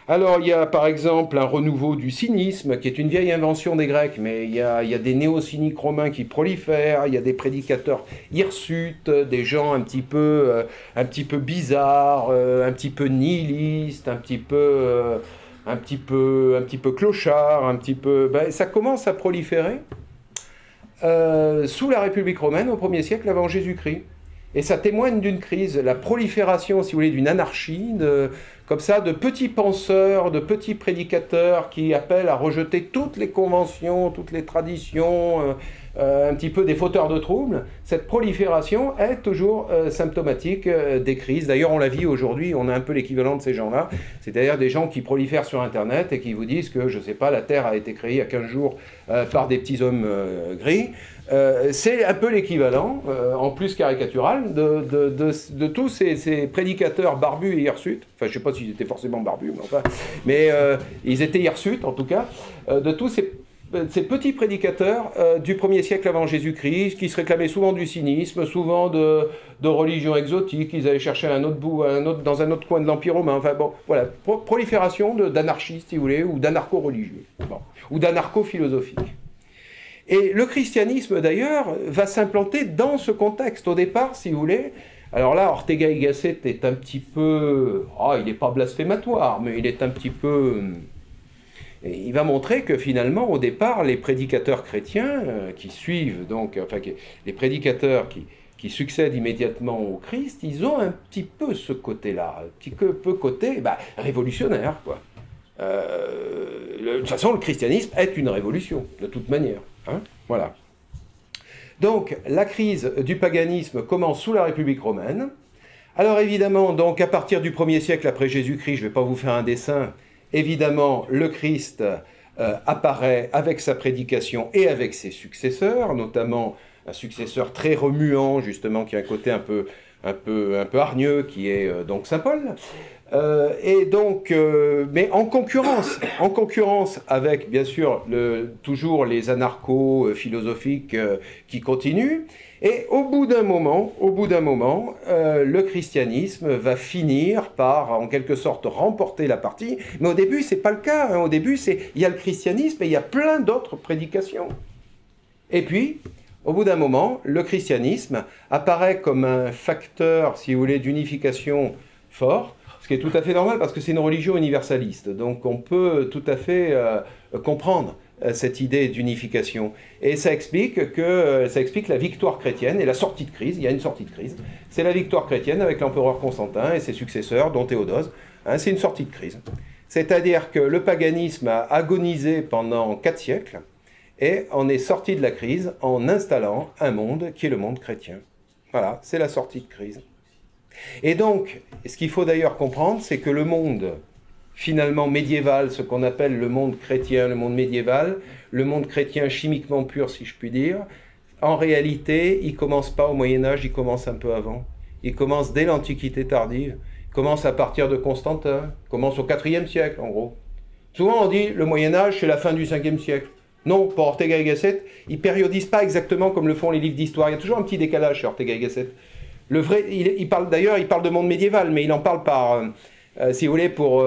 Speaker 1: Alors, il y a par exemple un renouveau du cynisme, qui est une vieille invention des Grecs, mais il y a des néo-cyniques romains qui prolifèrent, il y a des prédicateurs hirsutes, des gens un petit peu bizarres, un petit peu nihilistes, un petit peu clochards, ben, ça commence à proliférer sous la République romaine au 1er siècle avant Jésus-Christ. Et ça témoigne d'une crise, la prolifération, si vous voulez, d'une anarchie, comme ça, de petits penseurs, de petits prédicateurs qui appellent à rejeter toutes les conventions, toutes les traditions, un petit peu des fauteurs de troubles, cette prolifération est toujours symptomatique des crises. D'ailleurs, on la vit aujourd'hui, on a un peu l'équivalent de ces gens-là, c'est-à-dire des gens qui prolifèrent sur Internet et qui vous disent que, je ne sais pas, la Terre a été créée il y a 15 jours par des petits hommes gris. C'est un peu l'équivalent, en plus caricatural, de tous ces prédicateurs barbus et hirsutes. Enfin, je ne sais pas s'ils étaient forcément barbus, mais ils étaient hirsutes en tout cas, de tous ces petits prédicateurs du 1er siècle avant Jésus-Christ, qui se réclamaient souvent du cynisme, souvent de religions exotiques, ils allaient chercher un autre bout, dans un autre coin de l'Empire romain. Enfin bon, voilà, prolifération d'anarchistes, si vous voulez, ou d'anarcho-religieux, bon, ou d'anarcho-philosophiques. Et le christianisme, d'ailleurs, va s'implanter dans ce contexte. Au départ, si vous voulez, alors là, Ortega y Gasset est un petit peu... Oh, il n'est pas blasphématoire, mais il est un petit peu... Et il va montrer que finalement, au départ, les prédicateurs chrétiens qui suivent, donc, enfin, les prédicateurs qui succèdent immédiatement au Christ, ils ont un petit peu ce côté-là, un petit peu côté révolutionnaire, quoi. De toute façon, le christianisme est une révolution, de toute manière. Hein, voilà. Donc, la crise du paganisme commence sous la République romaine. Alors évidemment, donc, à partir du 1er siècle après Jésus-Christ, je ne vais pas vous faire un dessin, évidemment, le Christ apparaît avec sa prédication et avec ses successeurs, notamment un successeur très remuant, justement, qui a un côté un peu hargneux, qui est donc Saint Paul. Et donc, mais en concurrence avec, bien sûr, toujours les anarchos philosophiques qui continuent. Et au bout d'un moment, le christianisme va finir par, en quelque sorte, remporter la partie. Mais au début, c'est pas le cas. Hein. Au début, il y a le christianisme et il y a plein d'autres prédications. Et puis, au bout d'un moment, le christianisme apparaît comme un facteur, si vous voulez, d'unification fort. Ce qui est tout à fait normal parce que c'est une religion universaliste. Donc on peut tout à fait comprendre cette idée d'unification. Et ça explique la victoire chrétienne et la sortie de crise. Il y a une sortie de crise. C'est la victoire chrétienne avec l'empereur Constantin et ses successeurs, dont Théodose. Hein, c'est une sortie de crise. C'est-à-dire que le paganisme a agonisé pendant 4 siècles et on est sorti de la crise en installant un monde qui est le monde chrétien. Voilà, c'est la sortie de crise. Et donc, ce qu'il faut d'ailleurs comprendre, c'est que le monde, finalement médiéval, ce qu'on appelle le monde chrétien, le monde médiéval, le monde chrétien chimiquement pur, si je puis dire, en réalité, il ne commence pas au Moyen-Âge, il commence un peu avant. Il commence dès l'Antiquité tardive, il commence à partir de Constantin, il commence au IVe siècle, en gros. Souvent, on dit le Moyen-Âge, c'est la fin du Ve siècle. Non, pour Ortega y Gasset, il ne périodise pas exactement comme le font les livres d'histoire. Il y a toujours un petit décalage chez Ortega y Gasset. Le vrai, il parle de monde médiéval, mais il en parle par, si vous voulez, pour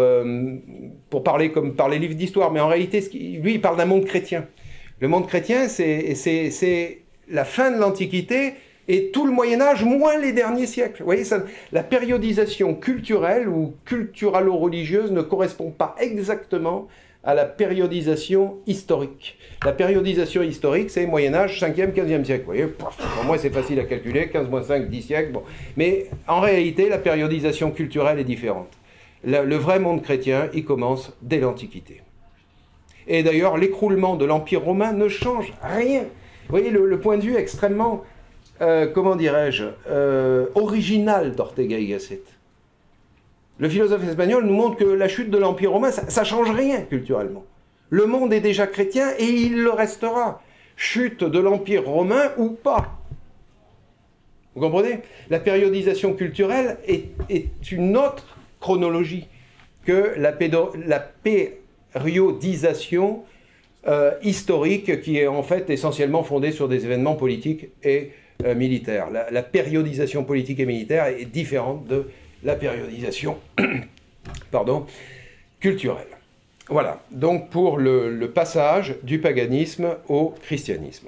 Speaker 1: parler comme par les livres d'histoire. Mais en réalité, lui, il parle d'un monde chrétien. Le monde chrétien, c'est la fin de l'Antiquité et tout le Moyen-Âge, moins les derniers siècles. Vous voyez, la périodisation culturelle ou culturalo-religieuse ne correspond pas exactement à la périodisation historique. La périodisation historique, c'est Moyen-Âge, 5e, 15e siècle. Vous voyez, pour moi, c'est facile à calculer, 15 moins 5, 10 siècles. Bon. Mais en réalité, la périodisation culturelle est différente. Le vrai monde chrétien, il commence dès l'Antiquité. Et d'ailleurs, l'écroulement de l'Empire romain ne change rien. Vous voyez, le point de vue extrêmement, comment dirais-je, original d'Ortega y Gasset. Le philosophe espagnol nous montre que la chute de l'Empire romain, ça ne change rien culturellement. Le monde est déjà chrétien et il le restera. Chute de l'Empire romain ou pas. Vous comprenez? La périodisation culturelle est une autre chronologie que la périodisation historique qui est en fait essentiellement fondée sur des événements politiques et militaires. La périodisation politique et militaire est différente de la périodisation culturelle. Voilà, donc pour le passage du paganisme au christianisme.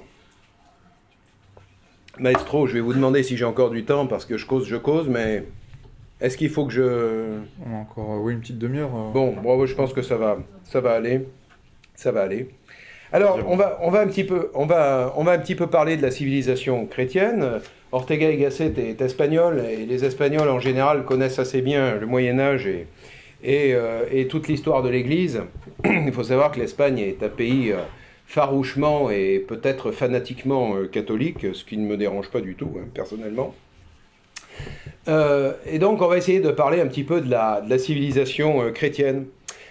Speaker 1: Maestro, je vais vous demander si j'ai encore du temps, parce que je cause, mais est-ce qu'il faut que je...
Speaker 2: On a encore, oui, une petite demi-heure.
Speaker 1: Bon, je pense que ça va aller. Ça va aller. Alors, on va un petit peu parler de la civilisation chrétienne. Ortega y Gasset est espagnol, et les Espagnols, en général, connaissent assez bien le Moyen-Âge et toute l'histoire de l'Église. Il faut savoir que l'Espagne est un pays farouchement et peut-être fanatiquement catholique, ce qui ne me dérange pas du tout, hein, personnellement. Et donc on va essayer de parler un petit peu de la civilisation chrétienne.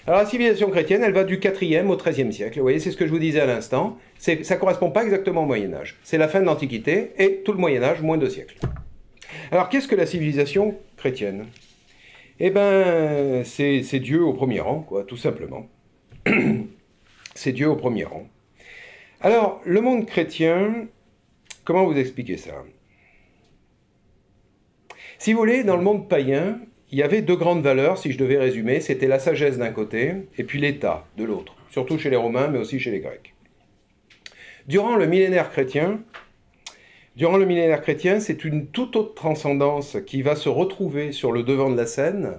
Speaker 1: Alors la civilisation chrétienne, elle va du 4e au 13e siècle. Vous voyez, c'est ce que je vous disais à l'instant. Ça ne correspond pas exactement au Moyen-Âge. C'est la fin de l'Antiquité et tout le Moyen-Âge, moins 2 siècles. Alors qu'est-ce que la civilisation chrétienne? Eh bien, c'est Dieu au premier rang, quoi, tout simplement. C'est Dieu au premier rang. Alors, le monde chrétien, comment vous expliquer ça? Si vous voulez, dans le monde païen, il y avait 2 grandes valeurs, si je devais résumer, c'était la sagesse d'un côté, et puis l'État de l'autre, surtout chez les Romains, mais aussi chez les Grecs. Durant le millénaire chrétien, c'est une toute autre transcendance qui va se retrouver sur le devant de la scène,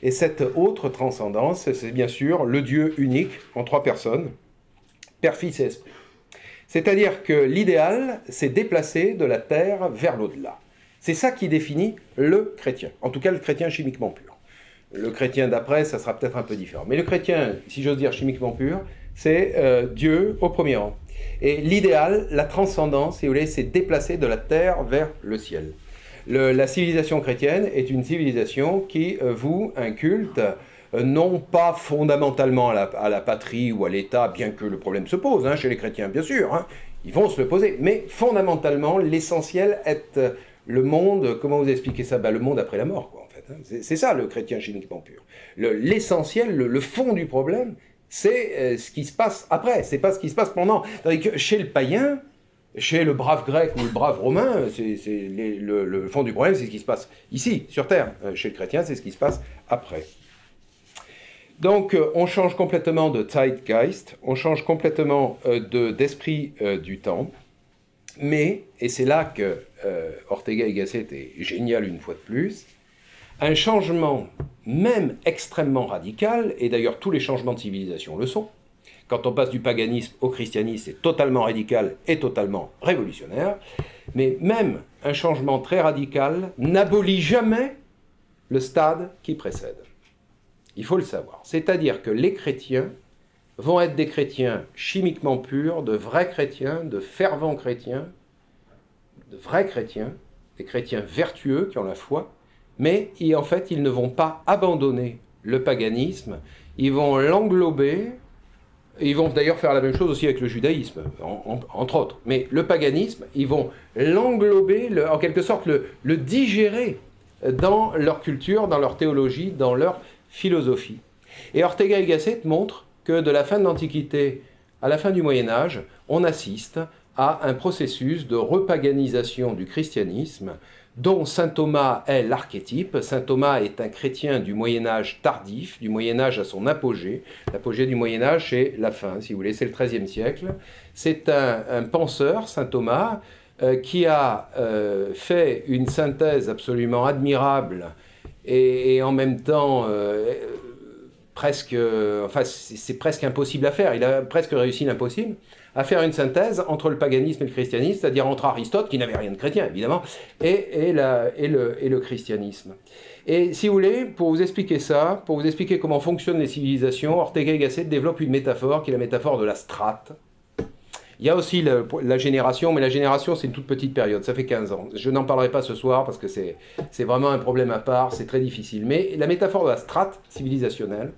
Speaker 1: et cette autre transcendance, c'est bien sûr le Dieu unique, en 3 personnes, Père, Fils et Esprit. C'est-à-dire que l'idéal, c'est déplacer de la terre vers l'au-delà. C'est ça qui définit le chrétien, en tout cas le chrétien chimiquement pur. Le chrétien d'après, ça sera peut-être un peu différent. Mais le chrétien, si j'ose dire chimiquement pur, c'est Dieu au premier rang. Et l'idéal, la transcendance, si vous voulez, c'est déplacer de la terre vers le ciel. La civilisation chrétienne est une civilisation qui voue un culte, non pas fondamentalement à la patrie ou à l'État, bien que le problème se pose, hein, chez les chrétiens, bien sûr, hein, ils vont se le poser, mais fondamentalement, l'essentiel est le monde, comment vous expliquez ça? Le monde après la mort, quoi, en fait. Hein. C'est ça, le chrétien chimiquement pur. L'essentiel, le fond du problème, c'est ce qui se passe après, c'est pas ce qui se passe pendant. Tandis que chez le païen, chez le brave grec ou le brave romain, le fond du problème, c'est ce qui se passe ici, sur Terre. Chez le chrétien, c'est ce qui se passe après. Donc, on change complètement de Zeitgeist, on change complètement d'esprit du temps, mais, et c'est là que Ortega y Gasset est génial une fois de plus, un changement même extrêmement radical, et d'ailleurs tous les changements de civilisation le sont, quand on passe du paganisme au christianisme, c'est totalement radical et totalement révolutionnaire, mais même un changement très radical n'abolit jamais le stade qui précède. Il faut le savoir. C'est-à-dire que les chrétiens vont être des chrétiens chimiquement purs, de vrais chrétiens, de fervents chrétiens, de vrais chrétiens, des chrétiens vertueux qui ont la foi, mais en fait, ils ne vont pas abandonner le paganisme, ils vont l'englober, ils vont d'ailleurs faire la même chose aussi avec le judaïsme, entre autres. Mais le paganisme, ils vont l'englober, en quelque sorte le digérer dans leur culture, dans leur théologie, dans leur philosophie. Et Ortega y Gasset montre que de la fin de l'Antiquité à la fin du Moyen-Âge, on assiste à un processus de repaganisation du christianisme dont saint Thomas est l'archétype. Saint Thomas est un chrétien du Moyen-Âge tardif, du Moyen-Âge à son apogée. L'apogée du Moyen-Âge, c'est la fin, si vous voulez, c'est le XIIIe siècle. C'est un penseur, saint Thomas, qui a fait une synthèse absolument admirable et en même temps presque, enfin c'est presque impossible à faire, il a presque réussi l'impossible, à faire une synthèse entre le paganisme et le christianisme, c'est-à-dire entre Aristote, qui n'avait rien de chrétien évidemment, et le christianisme. Et si vous voulez, pour vous expliquer ça, pour vous expliquer comment fonctionnent les civilisations, Ortega y Gasset développe une métaphore qui est la métaphore de la strate. Il y a aussi la génération, mais la génération, c'est une toute petite période, ça fait 15 ans. Je n'en parlerai pas ce soir parce que c'est vraiment un problème à part, c'est très difficile. Mais la métaphore de la strate civilisationnelle,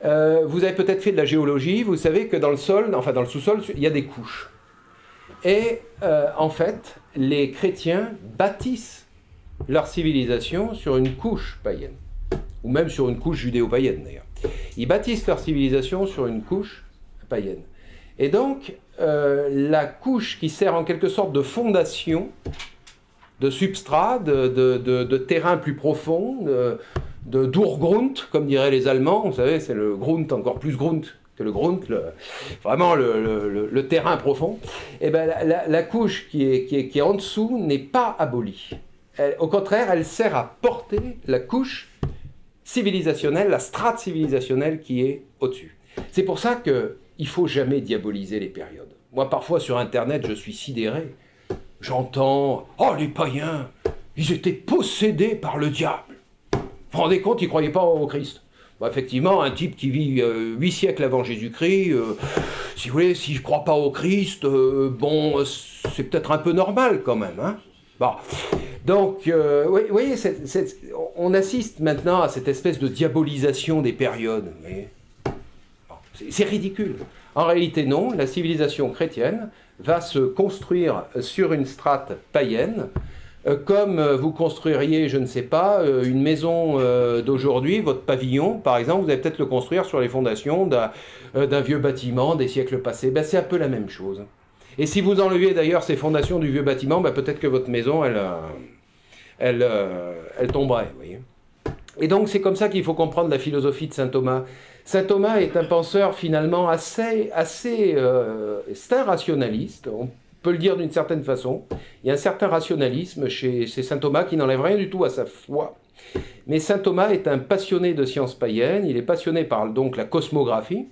Speaker 1: vous avez peut-être fait de la géologie, vous savez que dans le sol, enfin dans le sous-sol, il y a des couches. Et en fait, les chrétiens bâtissent leur civilisation sur une couche païenne, ou même sur une couche judéo-païenne d'ailleurs. Ils bâtissent leur civilisation sur une couche païenne. Et donc, la couche qui sert en quelque sorte de fondation, de substrat, de terrain plus profond, d'Urgrund, comme diraient les Allemands, vous savez, c'est le Grund, encore plus Grund que le Grund, vraiment le terrain profond, et ben la couche qui est en dessous n'est pas abolie. Au contraire, elle sert à porter la couche civilisationnelle, la strate civilisationnelle qui est au-dessus. C'est pour ça que il ne faut jamais diaboliser les périodes. Moi, parfois, sur Internet, je suis sidéré. J'entends « Oh, les païens, ils étaient possédés par le diable. » Vous vous rendez compte, ils ne croyaient pas au Christ. Bon, effectivement, un type qui vit 8 siècles avant Jésus-Christ, si vous voulez, si je ne crois pas au Christ, bon, c'est peut-être un peu normal quand même. Hein. Bon. Donc, vous voyez, on assiste maintenant à cette espèce de diabolisation des périodes. Bon, c'est ridicule. En réalité, non, la civilisation chrétienne va se construire sur une strate païenne, comme vous construiriez, je ne sais pas, une maison d'aujourd'hui, votre pavillon, par exemple, vous allez peut-être le construire sur les fondations d'un vieux bâtiment des siècles passés. Ben, c'est un peu la même chose. Et si vous enleviez d'ailleurs ces fondations du vieux bâtiment, ben, peut-être que votre maison, elle tomberait. Vous voyez. Et donc c'est comme ça qu'il faut comprendre la philosophie de saint Thomas. Saint Thomas est un penseur finalement c'est un rationaliste, on peut le dire d'une certaine façon. Il y a un certain rationalisme chez saint Thomas qui n'enlève rien du tout à sa foi. Mais saint Thomas est un passionné de sciences païennes, il est passionné par donc la cosmographie,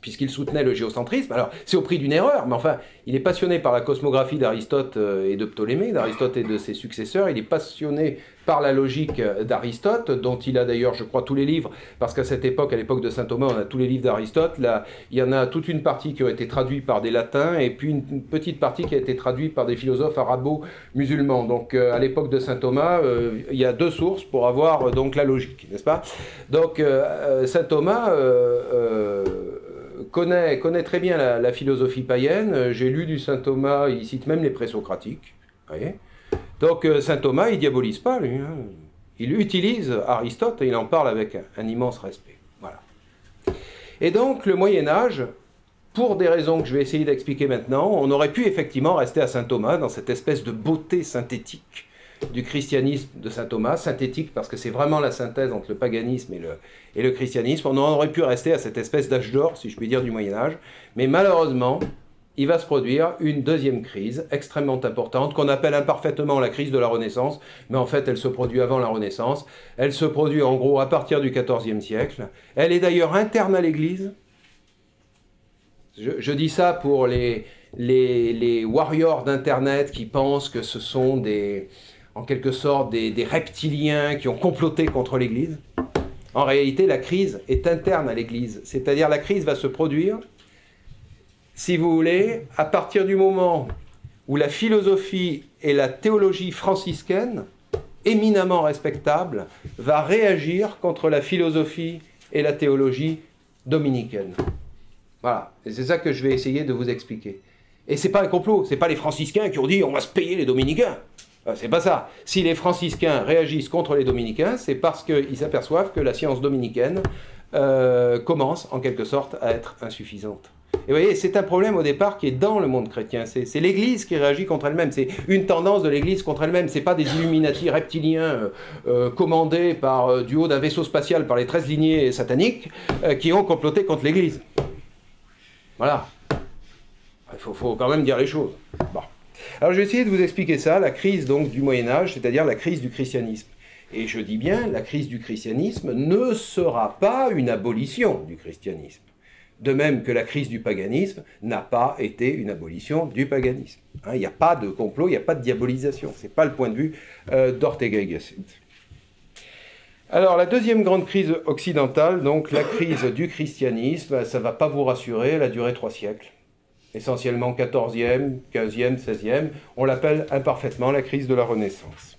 Speaker 1: puisqu'il soutenait le géocentrisme. Alors, c'est au prix d'une erreur, mais enfin, il est passionné par la cosmographie d'Aristote et de Ptolémée, d'Aristote et de ses successeurs. Il est passionné par la logique d'Aristote, dont il a d'ailleurs, je crois, tous les livres, parce qu'à cette époque, à l'époque de saint Thomas, on a tous les livres d'Aristote. Là, il y en a toute une partie qui a été traduite par des latins, et puis une petite partie qui a été traduite par des philosophes arabo-musulmans. Donc, à l'époque de saint Thomas, il y a 2 sources pour avoir donc la logique, n'est-ce pas? Donc, saint Thomas... connaît très bien la philosophie païenne. J'ai lu du saint Thomas, il cite même les présocratiques. Voyez. Donc saint Thomas, il diabolise pas, lui. Hein. Il utilise Aristote et il en parle avec un immense respect. Voilà. Et donc le Moyen-Âge, pour des raisons que je vais essayer d'expliquer maintenant, on aurait pu effectivement rester à saint Thomas dans cette espèce de beauté synthétique du christianisme de saint Thomas, synthétique parce que c'est vraiment la synthèse entre le paganisme et le christianisme. On aurait pu rester à cette espèce d'âge d'or, si je puis dire, du Moyen-Âge, mais malheureusement, il va se produire une deuxième crise extrêmement importante, qu'on appelle imparfaitement la crise de la Renaissance, mais en fait elle se produit avant la Renaissance. Elle se produit en gros à partir du XIVe siècle. Elle est d'ailleurs interne à l'Église. Je dis ça pour les warriors d'Internet qui pensent que ce sont en quelque sorte des reptiliens qui ont comploté contre l'Église. En réalité, la crise est interne à l'Église. C'est-à-dire la crise va se produire, si vous voulez, à partir du moment où la philosophie et la théologie franciscaine, éminemment respectable, va réagir contre la philosophie et la théologie dominicaine. Voilà, et c'est ça que je vais essayer de vous expliquer. Et c'est pas un complot, c'est pas les franciscains qui ont dit on va se payer les dominicains. C'est pas ça. Si les franciscains réagissent contre les dominicains, c'est parce qu'ils s'aperçoivent que la science dominicaine commence en quelque sorte à être insuffisante. Et vous voyez, c'est un problème au départ qui est dans le monde chrétien. C'est l'Église qui réagit contre elle-même. C'est une tendance de l'Église contre elle-même. C'est pas des Illuminati reptiliens commandés du haut d'un vaisseau spatial par les 13 lignées sataniques qui ont comploté contre l'Église. Voilà. Il faut quand même dire les choses. Bon. Alors je vais essayer de vous expliquer ça, la crise donc du Moyen-Âge, c'est-à-dire la crise du christianisme. Et je dis bien, la crise du christianisme ne sera pas une abolition du christianisme. De même que la crise du paganisme n'a pas été une abolition du paganisme. Hein, il n'y a pas de complot, il n'y a pas de diabolisation. Ce n'est pas le point de vue d'Ortega y Gasset. Alors la deuxième grande crise occidentale, donc la crise du christianisme, ça ne va pas vous rassurer, elle a duré 3 siècles. Essentiellement 14e, 15e, 16e, on l'appelle imparfaitement la crise de la Renaissance.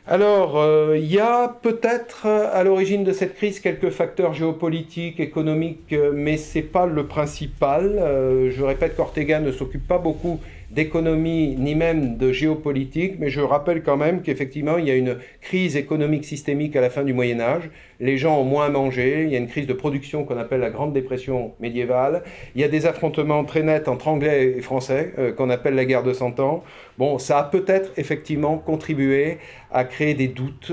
Speaker 1: Alors, il y a peut-être à l'origine de cette crise quelques facteurs géopolitiques, économiques, mais ce n'est pas le principal. Je répète qu'Ortega ne s'occupe pas beaucoup d'économie ni même de géopolitique, mais je rappelle quand même qu'effectivement il y a une crise économique systémique à la fin du Moyen-Âge. Les gens ont moins mangé, il y a une crise de production qu'on appelle la Grande Dépression médiévale, il y a des affrontements très nets entre Anglais et Français qu'on appelle la guerre de 100 ans. Bon, ça a peut-être effectivement contribué à créer des doutes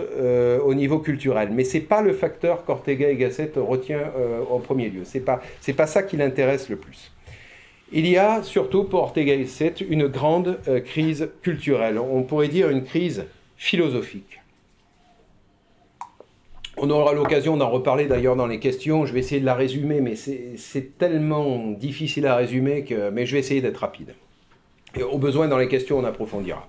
Speaker 1: au niveau culturel, mais ce n'est pas le facteur qu'Ortega y Gasset retient en premier lieu, c'est pas ça qui l'intéresse le plus. Il y a surtout pour Ortega y Gasset une grande crise culturelle, on pourrait dire une crise philosophique. On aura l'occasion d'en reparler d'ailleurs dans les questions, je vais essayer de la résumer, mais c'est tellement difficile à résumer mais je vais essayer d'être rapide. Et au besoin, dans les questions, on approfondira.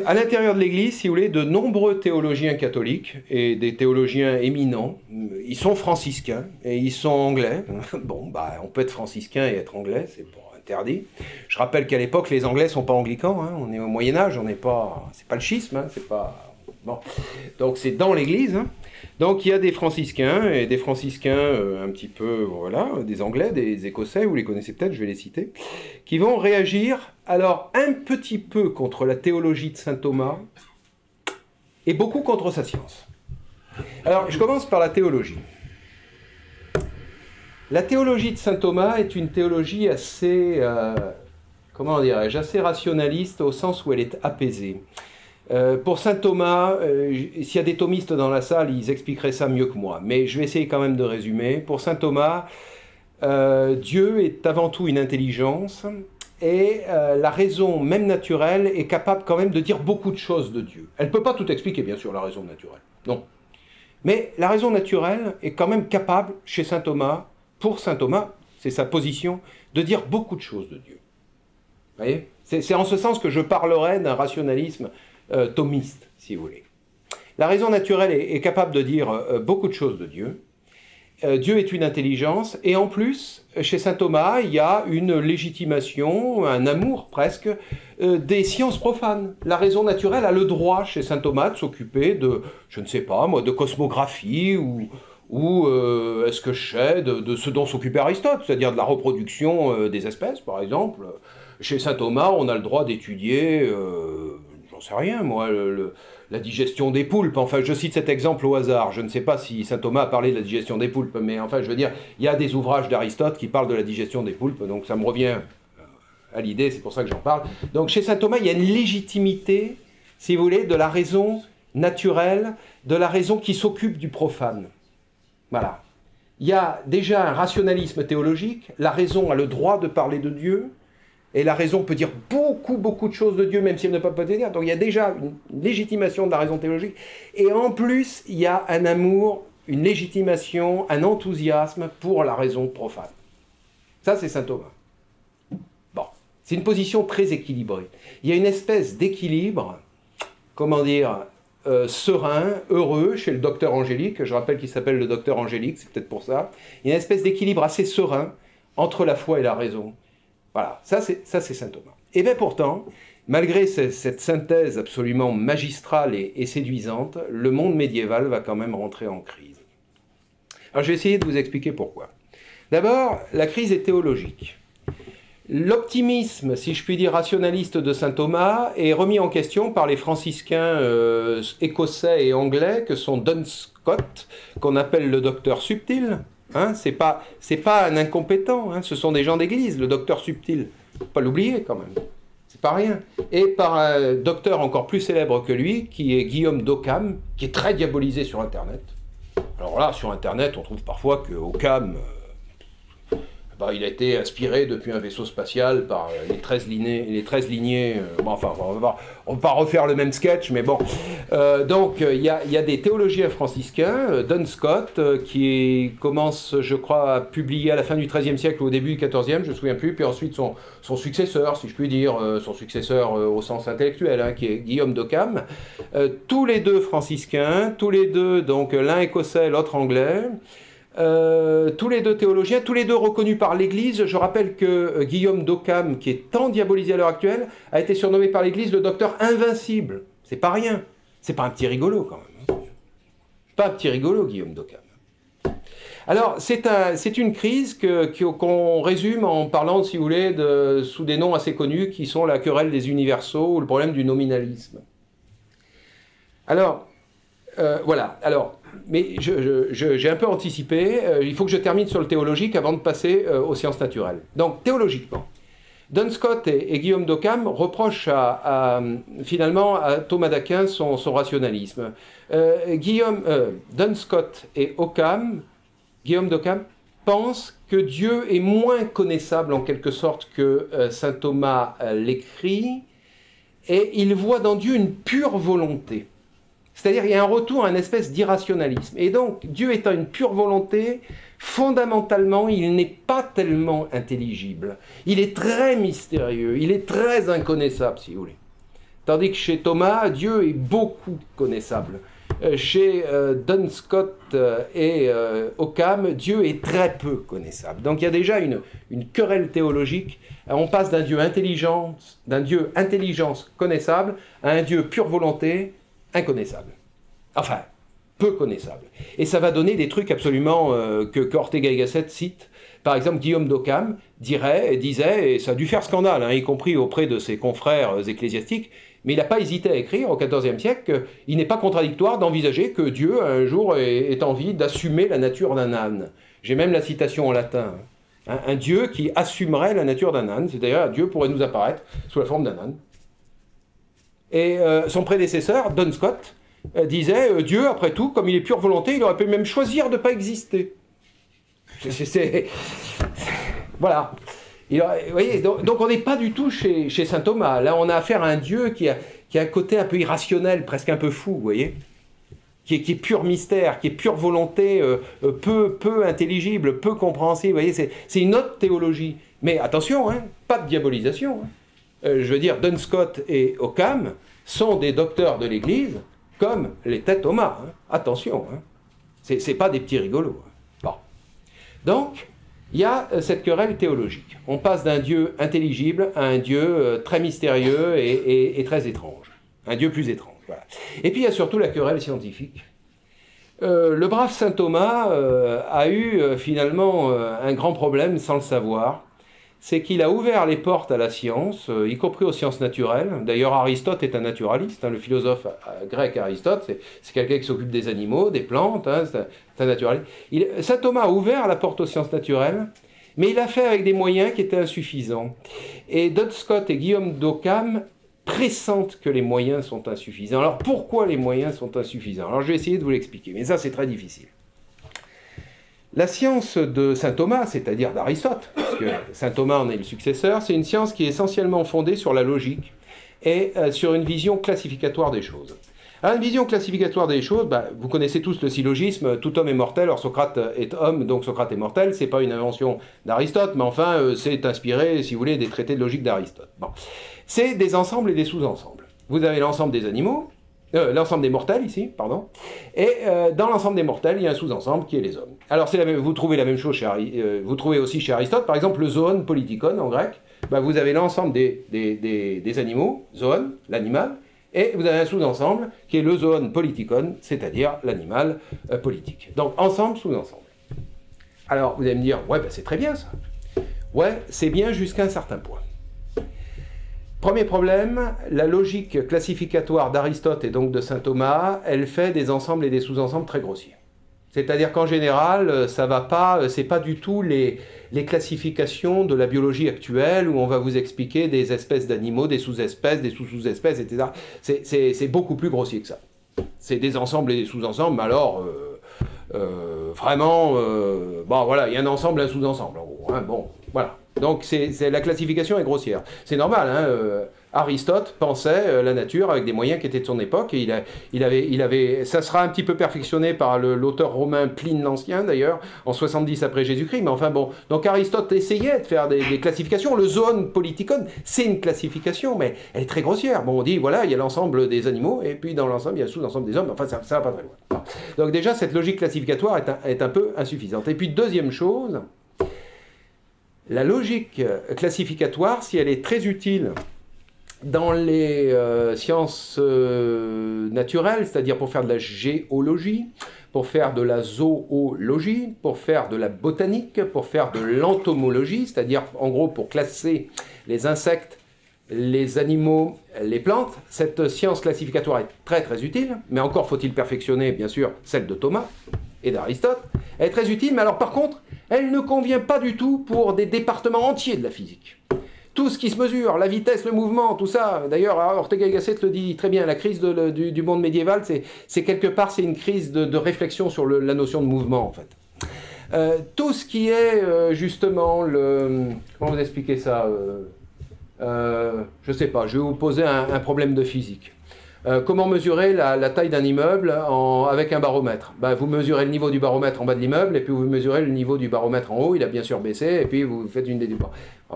Speaker 1: À l'intérieur de l'Église, si vous voulez, de nombreux théologiens catholiques et des théologiens éminents, ils sont franciscains et ils sont anglais. Bon, bah, on peut être franciscain et être anglais, c'est pas interdit. Je rappelle qu'à l'époque, les Anglais sont pas anglicans, hein, on est au Moyen-Âge, on n'est pas, c'est pas le schisme, hein, c'est pas... Bon. Donc c'est dans l'Église, hein. Donc il y a des franciscains, et des franciscains un petit peu, voilà, des Anglais, des Écossais, vous les connaissez peut-être, je vais les citer, qui vont réagir, alors un petit peu contre la théologie de saint Thomas, et beaucoup contre sa science. Alors je commence par la théologie. La théologie de saint Thomas est une théologie assez, comment dirais-je, assez rationaliste au sens où elle est apaisée. Pour saint Thomas, s'il y a des thomistes dans la salle, ils expliqueraient ça mieux que moi. Mais je vais essayer quand même de résumer. Pour saint Thomas, Dieu est avant tout une intelligence et la raison, même naturelle, est capable quand même de dire beaucoup de choses de Dieu. Elle ne peut pas tout expliquer, bien sûr, la raison naturelle. Non. Mais la raison naturelle est quand même capable, chez saint Thomas, pour saint Thomas, c'est sa position, de dire beaucoup de choses de Dieu. Vous voyez ? C'est en ce sens que je parlerai d'un rationalisme thomiste, si vous voulez. La raison naturelle est capable de dire beaucoup de choses de Dieu. Dieu est une intelligence, et en plus, chez saint Thomas, il y a une légitimation, un amour presque, des sciences profanes. La raison naturelle a le droit, chez saint Thomas, de s'occuper de, je ne sais pas, moi, de cosmographie, ou est-ce que je sais, de ce dont s'occupait Aristote, c'est-à-dire de la reproduction des espèces, par exemple. Chez saint Thomas, on a le droit d'étudier... j'en sais rien, moi, la digestion des poulpes. Enfin, je cite cet exemple au hasard. Je ne sais pas si saint Thomas a parlé de la digestion des poulpes, mais enfin, je veux dire, il y a des ouvrages d'Aristote qui parlent de la digestion des poulpes, donc ça me revient à l'idée, c'est pour ça que j'en parle. Donc, chez saint Thomas, il y a une légitimité, si vous voulez, de la raison naturelle, de la raison qui s'occupe du profane. Voilà. Il y a déjà un rationalisme théologique, la raison a le droit de parler de Dieu, et la raison peut dire beaucoup de choses de Dieu, même si elle ne peut pas te dire. Donc il y a déjà une légitimation de la raison théologique. Et en plus, il y a un amour, une légitimation, un enthousiasme pour la raison profane. Ça, c'est saint Thomas. Bon, c'est une position très équilibrée. Il y a une espèce d'équilibre, comment dire, serein, heureux, chez le docteur Angélique. Je rappelle qu'il s'appelle le docteur Angélique, c'est peut-être pour ça. Il y a une espèce d'équilibre assez serein entre la foi et la raison. Voilà, ça c'est saint Thomas. Et bien pourtant, malgré cette synthèse absolument magistrale et séduisante, le monde médiéval va quand même rentrer en crise. Alors je vais essayer de vous expliquer pourquoi. D'abord, la crise est théologique. L'optimisme, si je puis dire, rationaliste de saint Thomas est remis en question par les franciscains écossais et anglais que sont Duns Scott, qu'on appelle le docteur subtil. Hein, c'est pas un incompétent, hein, ce sont des gens d'église, le docteur subtil. Faut pas l'oublier quand même, c'est pas rien. Et par un docteur encore plus célèbre que lui, qui est Guillaume d'Occam, qui est très diabolisé sur Internet. Alors là, sur Internet, on trouve parfois que Occam, il a été inspiré depuis un vaisseau spatial par les 13 lignées. Bon, enfin, on va pas refaire le même sketch, mais bon. Donc, il y a des théologiens franciscains, Duns Scott, qui commence, je crois, à publier à la fin du XIIIe siècle ou au début du XIVe, je ne me souviens plus, puis ensuite son successeur, si je puis dire, son successeur au sens intellectuel, hein, qui est Guillaume d'Occam. Tous les deux franciscains, tous les deux, donc l'un écossais, l'autre anglais. Tous les deux théologiens, tous les deux reconnus par l'Église. Je rappelle que Guillaume d'Occam, qui est tant diabolisé à l'heure actuelle, a été surnommé par l'Église le docteur invincible. C'est pas rien. C'est pas un petit rigolo quand même. Pas un petit rigolo, Guillaume d'Occam. Alors, c'est une crise qu'on résume en parlant, si vous voulez, sous des noms assez connus qui sont la querelle des universaux ou le problème du nominalisme. Alors, voilà. Alors, mais j'ai un peu anticipé, il faut que je termine sur le théologique avant de passer aux sciences naturelles. Donc, théologiquement, Duns Scott et Guillaume d'Occam reprochent finalement à Thomas d'Aquin son rationalisme. Duns Scott et Guillaume d'Occam pensent que Dieu est moins connaissable en quelque sorte que saint Thomas l'écrit, et ils voient dans Dieu une pure volonté. C'est-à-dire qu'il y a un retour à une espèce d'irrationalisme. Et donc, Dieu étant une pure volonté, fondamentalement, il n'est pas tellement intelligible. Il est très mystérieux, il est très inconnaissable, si vous voulez. Tandis que chez Thomas, Dieu est beaucoup connaissable. Chez Duns Scott et Occam, Dieu est très peu connaissable. Donc il y a déjà une querelle théologique. On passe d'un Dieu intelligence connaissable à un Dieu pure volonté inconnaissable. Enfin, peu connaissable. Et ça va donner des trucs absolument que Ortega y Gasset cite. Par exemple, Guillaume d'Occam disait, et ça a dû faire scandale, hein, y compris auprès de ses confrères ecclésiastiques, mais il n'a pas hésité à écrire au XIVe siècle qu'il n'est pas contradictoire d'envisager que Dieu, un jour, ait envie d'assumer la nature d'un âne. J'ai même la citation en latin. Hein, un Dieu qui assumerait la nature d'un âne, c'est-à-dire un Dieu pourrait nous apparaître sous la forme d'un âne. Et son prédécesseur, Duns Scott, disait Dieu, après tout, comme il est pure volonté, il aurait pu même choisir de ne pas exister. Voilà. Vous voyez, donc on n'est pas du tout chez saint Thomas. Là, on a affaire à un Dieu qui a un côté un peu irrationnel, presque un peu fou, vous voyez, qui est pur mystère, qui est pure volonté, peu intelligible, peu compréhensible. Vous voyez, c'est une autre théologie. Mais attention, hein, pas de diabolisation. Hein. Je veux dire, Duns Scott et Occam sont des docteurs de l'Église, comme l'était Thomas. Hein. Attention, hein. C'est pas des petits rigolos. Hein. Bon. Donc, il y a cette querelle théologique. On passe d'un Dieu intelligible à un Dieu très mystérieux et très étrange. Un Dieu plus étrange. Voilà. Et puis il y a surtout la querelle scientifique. Le brave saint Thomas a eu finalement un grand problème sans le savoir. C'est qu'il a ouvert les portes à la science, y compris aux sciences naturelles. D'ailleurs, Aristote est un naturaliste, hein, le philosophe grec Aristote, c'est quelqu'un qui s'occupe des animaux, des plantes, hein, c'est un naturaliste. Saint Thomas a ouvert la porte aux sciences naturelles, mais il l'a fait avec des moyens qui étaient insuffisants. Et Duns Scott et Guillaume d'Occam pressentent que les moyens sont insuffisants. Alors pourquoi les moyens sont insuffisants? Alors je vais essayer de vous l'expliquer, mais ça c'est très difficile. La science de saint Thomas, c'est-à-dire d'Aristote, parce que saint Thomas en est le successeur, c'est une science qui est essentiellement fondée sur la logique et sur une vision classificatoire des choses. Alors, une vision classificatoire des choses, vous connaissez tous le syllogisme, tout homme est mortel, or Socrate est homme, donc Socrate est mortel, c'est pas une invention d'Aristote, mais enfin c'est inspiré, si vous voulez, des traités de logique d'Aristote. Bon. C'est des ensembles et des sous-ensembles. Vous avez l'ensemble des animaux, l'ensemble des mortels ici, pardon, et dans l'ensemble des mortels, il y a un sous-ensemble qui est les hommes. Alors vous trouvez la même chose vous trouvez aussi chez Aristote, par exemple le zoon politikon en grec, vous avez l'ensemble des animaux, zoon, l'animal, et vous avez un sous-ensemble qui est le zoon politikon, c'est-à-dire l'animal politique. Donc ensemble, sous-ensemble. Alors vous allez me dire, ouais, c'est très bien ça. Ouais, c'est bien jusqu'à un certain point. Premier problème, la logique classificatoire d'Aristote et donc de saint Thomas, elle fait des ensembles et des sous-ensembles très grossiers. C'est-à-dire qu'en général, ça va pas, c'est pas du tout les classifications de la biologie actuelle où on va vous expliquer des espèces d'animaux, des sous-espèces, des sous-sous-espèces, etc. C'est beaucoup plus grossier que ça. C'est des ensembles et des sous-ensembles, mais alors vraiment, bon voilà, il y a un ensemble et un sous-ensemble en gros. Hein, bon, voilà. Donc la classification est grossière. C'est normal, hein, Aristote pensait la nature avec des moyens qui étaient de son époque, et il avait, ça sera un petit peu perfectionné par l'auteur romain Pline l'Ancien d'ailleurs, en 70 après Jésus-Christ, mais enfin bon, donc Aristote essayait de faire des classifications. Le zoon politikon, c'est une classification, mais elle est très grossière. Bon, on dit, voilà, il y a l'ensemble des animaux, et puis dans l'ensemble, il y a le sous-ensemble des hommes, enfin ça va pas très loin. Bon. Donc déjà, cette logique classificatoire est un peu insuffisante. Et puis deuxième chose, la logique classificatoire, si elle est très utile dans les sciences naturelles, c'est-à-dire pour faire de la géologie, pour faire de la zoologie, pour faire de la botanique, pour faire de l'entomologie, c'est-à-dire en gros pour classer les insectes, les animaux, les plantes, cette science classificatoire est très très utile, mais encore faut-il perfectionner bien sûr celle de Thomas et d'Aristote. Elle est très utile, mais alors par contre, elle ne convient pas du tout pour des départements entiers de la physique. Tout ce qui se mesure, la vitesse, le mouvement, tout ça. D'ailleurs, Ortega y Gasset le dit très bien, la crise du monde médiéval, c'est quelque part, c'est une crise de réflexion sur la notion de mouvement, en fait. Tout ce qui est, justement, comment vous expliquer ça je sais pas, je vais vous poser un problème de physique. Comment mesurer la taille d'un immeuble avec un baromètre? Vous mesurez le niveau du baromètre en bas de l'immeuble, et puis vous mesurez le niveau du baromètre en haut, il a bien sûr baissé, et puis vous faites une déduction.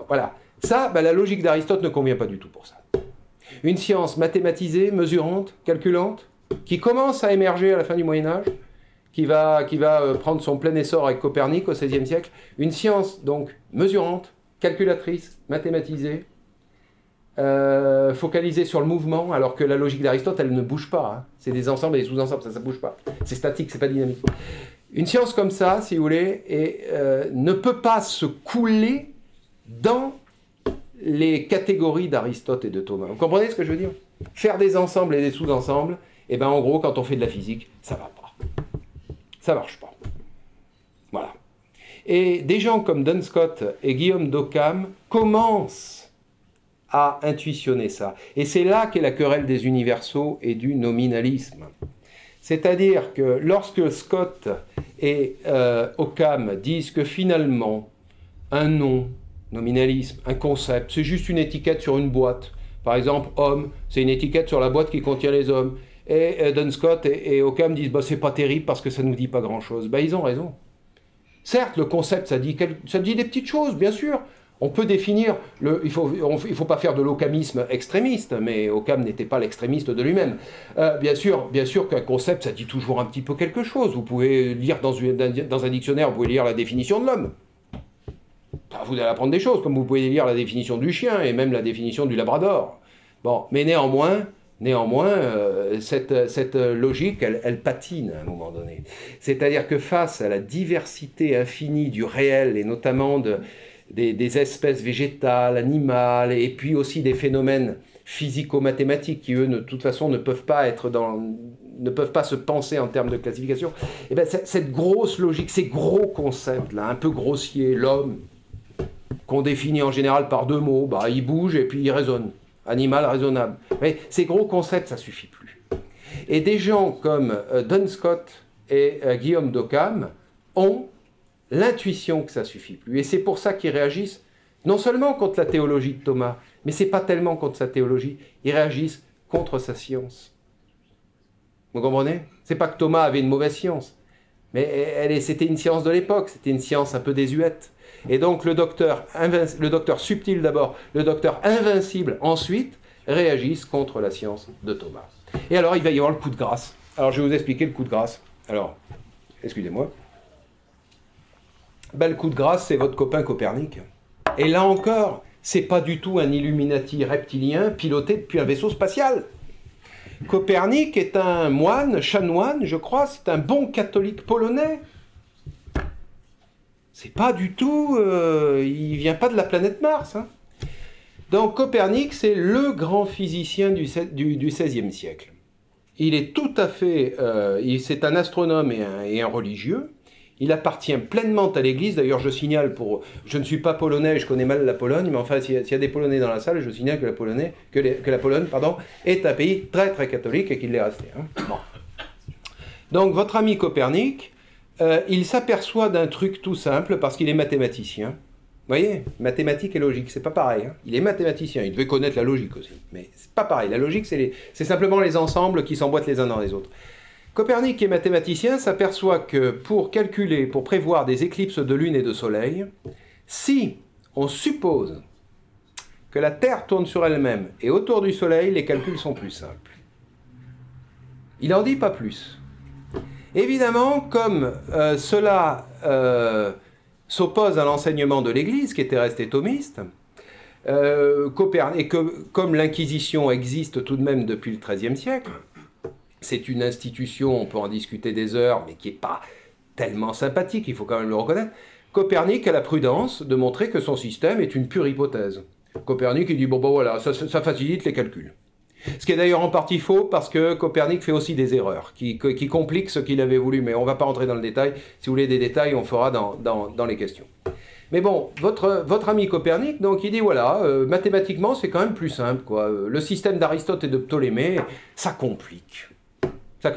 Speaker 1: Voilà. Ça, la logique d'Aristote ne convient pas du tout pour ça. Une science mathématisée, mesurante, calculante, qui commence à émerger à la fin du Moyen-Âge, qui va prendre son plein essor avec Copernic au XVIe siècle. Une science donc mesurante, calculatrice, mathématisée, focalisée sur le mouvement, alors que la logique d'Aristote, elle ne bouge pas. Hein. C'est des ensembles et des sous-ensembles, ça ne bouge pas. C'est statique, c'est pas dynamique. Une science comme ça, si vous voulez, ne peut pas se couler dans les catégories d'Aristote et de Thomas. Vous comprenez ce que je veux dire? Faire des ensembles et des sous-ensembles, et ben en gros, quand on fait de la physique, ça va pas. Ça marche pas. Voilà. Et des gens comme Duns Scott et Guillaume d'Occam commencent à intuitionner ça. Et c'est là qu'est la querelle des universaux et du nominalisme. C'est-à-dire que lorsque Scott et Occam disent que finalement, un nom, nominalisme, un concept, c'est juste une étiquette sur une boîte. Par exemple, homme, c'est une étiquette sur la boîte qui contient les hommes. Et Duns Scott et Occam disent bah, c'est pas terrible parce que ça ne nous dit pas grand-chose. Bah, ils ont raison. Certes, le concept, ça dit des petites choses, bien sûr. On peut définir, il faut pas faire de l'occamisme extrémiste, mais Occam n'était pas l'extrémiste de lui-même. Bien sûr qu'un concept, ça dit toujours un petit peu quelque chose. Vous pouvez lire dans un dictionnaire, vous pouvez lire la définition de l'homme. Vous allez apprendre des choses, comme vous pouvez lire la définition du chien et même la définition du labrador. Bon, mais néanmoins, cette logique, elle patine à un moment donné. C'est-à-dire que face à la diversité infinie du réel, et notamment des espèces végétales, animales, et puis aussi des phénomènes physico-mathématiques qui, eux, de toute façon, ne peuvent pas se penser en termes de classification, et bien, cette grosse logique, ces gros concepts-là, un peu grossiers, l'homme, qu'on définit en général par deux mots, bah, il bouge et puis il raisonne. Animal raisonnable. Mais ces gros concepts, ça ne suffit plus. Et des gens comme Duns Scott et Guillaume d'Occam ont l'intuition que ça ne suffit plus. Et c'est pour ça qu'ils réagissent non seulement contre la théologie de Thomas, mais ce n'est pas tellement contre sa théologie, ils réagissent contre sa science. Vous comprenez? C'est pas que Thomas avait une mauvaise science, mais c'était une science de l'époque, c'était une science un peu désuète. Et donc le docteur subtil d'abord, le docteur invincible ensuite, réagissent contre la science de Thomas. Et alors il va y avoir le coup de grâce. Alors je vais vous expliquer le coup de grâce. Alors, excusez-moi. Ben, le coup de grâce, c'est votre copain Copernic. Et là encore, c'est pas du tout un Illuminati reptilien piloté depuis un vaisseau spatial. Copernic est un moine, chanoine, je crois, c'est un bon catholique polonais. C'est pas du tout... il vient pas de la planète Mars. Hein. Donc Copernic, c'est le grand physicien du XVIe siècle. Il est tout à fait... c'est un astronome et un religieux. Il appartient pleinement à l'Église. D'ailleurs, je signale, je ne suis pas polonais, je connais mal la Pologne, mais enfin, s'il y a des Polonais dans la salle, je signale que la Pologne est un pays très très catholique et qu'il l'est resté. Hein. Bon. Donc votre ami Copernic... il s'aperçoit d'un truc tout simple parce qu'il est mathématicien. Vous voyez, mathématique et logique, c'est pas pareil. Hein. Il est mathématicien, il devait connaître la logique aussi. Mais c'est pas pareil. La logique, c'est simplement les ensembles qui s'emboîtent les uns dans les autres. Copernic, qui est mathématicien, s'aperçoit que pour prévoir des éclipses de lune et de soleil, si on suppose que la Terre tourne sur elle-même et autour du soleil, les calculs sont plus simples. Il n'en dit pas plus. Évidemment, comme cela s'oppose à l'enseignement de l'Église, qui était resté thomiste, et que comme l'Inquisition existe tout de même depuis le XIIIe siècle, c'est une institution, on peut en discuter des heures, mais qui n'est pas tellement sympathique, il faut quand même le reconnaître, Copernic a la prudence de montrer que son système est une pure hypothèse. Copernic, il dit, bon voilà, ça facilite les calculs. Ce qui est d'ailleurs en partie faux, parce que Copernic fait aussi des erreurs, qui compliquent ce qu'il avait voulu, mais on ne va pas rentrer dans le détail. Si vous voulez des détails, on fera dans les questions. Mais bon, votre ami Copernic, donc il dit, voilà, mathématiquement, c'est quand même plus simple, quoi. Le système d'Aristote et de Ptolémée, ça complique.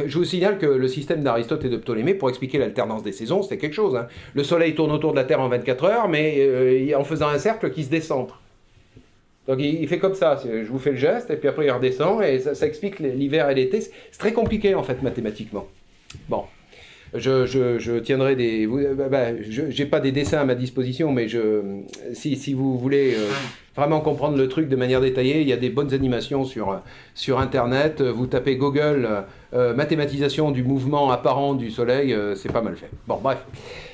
Speaker 1: Je vous signale que le système d'Aristote et de Ptolémée, pour expliquer l'alternance des saisons, c'était quelque chose. Hein. Le Soleil tourne autour de la Terre en 24 heures, mais en faisant un cercle qui se décentre. Donc il fait comme ça, je vous fais le geste, et puis après il redescend, et ça explique l'hiver et l'été. C'est très compliqué en fait mathématiquement. Bon. Je tiendrai des... j'ai pas des dessins à ma disposition, mais si vous voulez vraiment comprendre le truc de manière détaillée, il y a des bonnes animations sur Internet. Vous tapez Google mathématisation du mouvement apparent du Soleil, c'est pas mal fait. Bon, bref.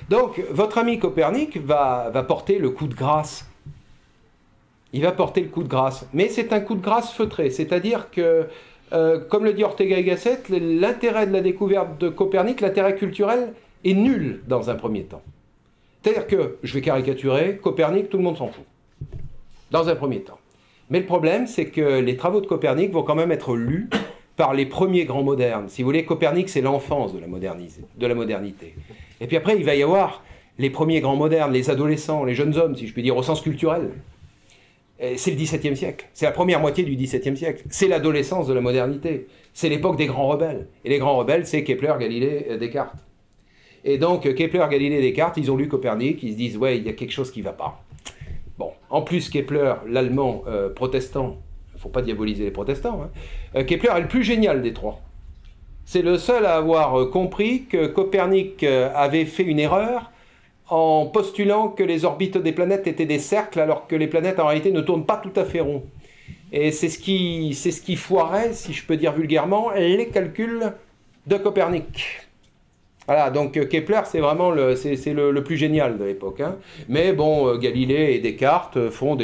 Speaker 1: Donc, votre ami Copernic va porter le coup de grâce. Il va porter le coup de grâce. Mais c'est un coup de grâce feutré, c'est-à-dire que comme le dit Ortega y Gasset, l'intérêt de la découverte de Copernic, l'intérêt culturel, est nul dans un premier temps. C'est-à-dire que, je vais caricaturer, Copernic, tout le monde s'en fout. Dans un premier temps. Mais le problème, c'est que les travaux de Copernic vont quand même être lus par les premiers grands modernes. Si vous voulez, Copernic, c'est l'enfance de la modernité. Et puis après, il va y avoir les premiers grands modernes, les adolescents, les jeunes hommes, si je puis dire, au sens culturel. C'est le XVIIe siècle, c'est la première moitié du XVIIe siècle, c'est l'adolescence de la modernité, c'est l'époque des grands rebelles. Et les grands rebelles, c'est Kepler, Galilée, Descartes. Et donc Kepler, Galilée, Descartes, ils ont lu Copernic, ils se disent, ouais, il y a quelque chose qui ne va pas. Bon, en plus Kepler, l'allemand protestant, il ne faut pas diaboliser les protestants, hein, Kepler est le plus génial des trois. C'est le seul à avoir compris que Copernic avait fait une erreur en postulant que les orbites des planètes étaient des cercles, alors que les planètes en réalité ne tournent pas tout à fait rond. Et c'est ce qui foirait, si je peux dire vulgairement, les calculs de Copernic. Voilà, donc Kepler, c'est vraiment le plus génial de l'époque. Hein. Mais bon, Galilée et Descartes font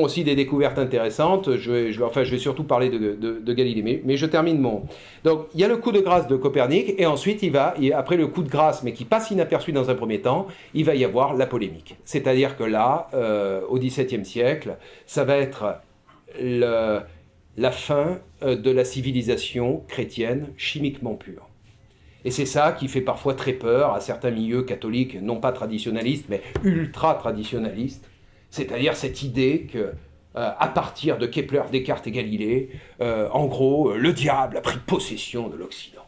Speaker 1: aussi des découvertes intéressantes. Je vais surtout parler de Galilée, mais je termine mon... Donc, il y a le coup de grâce de Copernic, et ensuite, après le coup de grâce, mais qui passe inaperçu dans un premier temps, il va y avoir la polémique. C'est-à-dire que là, au XVIIe siècle, ça va être la fin de la civilisation chrétienne chimiquement pure. Et c'est ça qui fait parfois très peur à certains milieux catholiques, non pas traditionnalistes, mais ultra-traditionnalistes. C'est-à-dire cette idée que, à partir de Kepler, Descartes et Galilée, en gros, le diable a pris possession de l'Occident.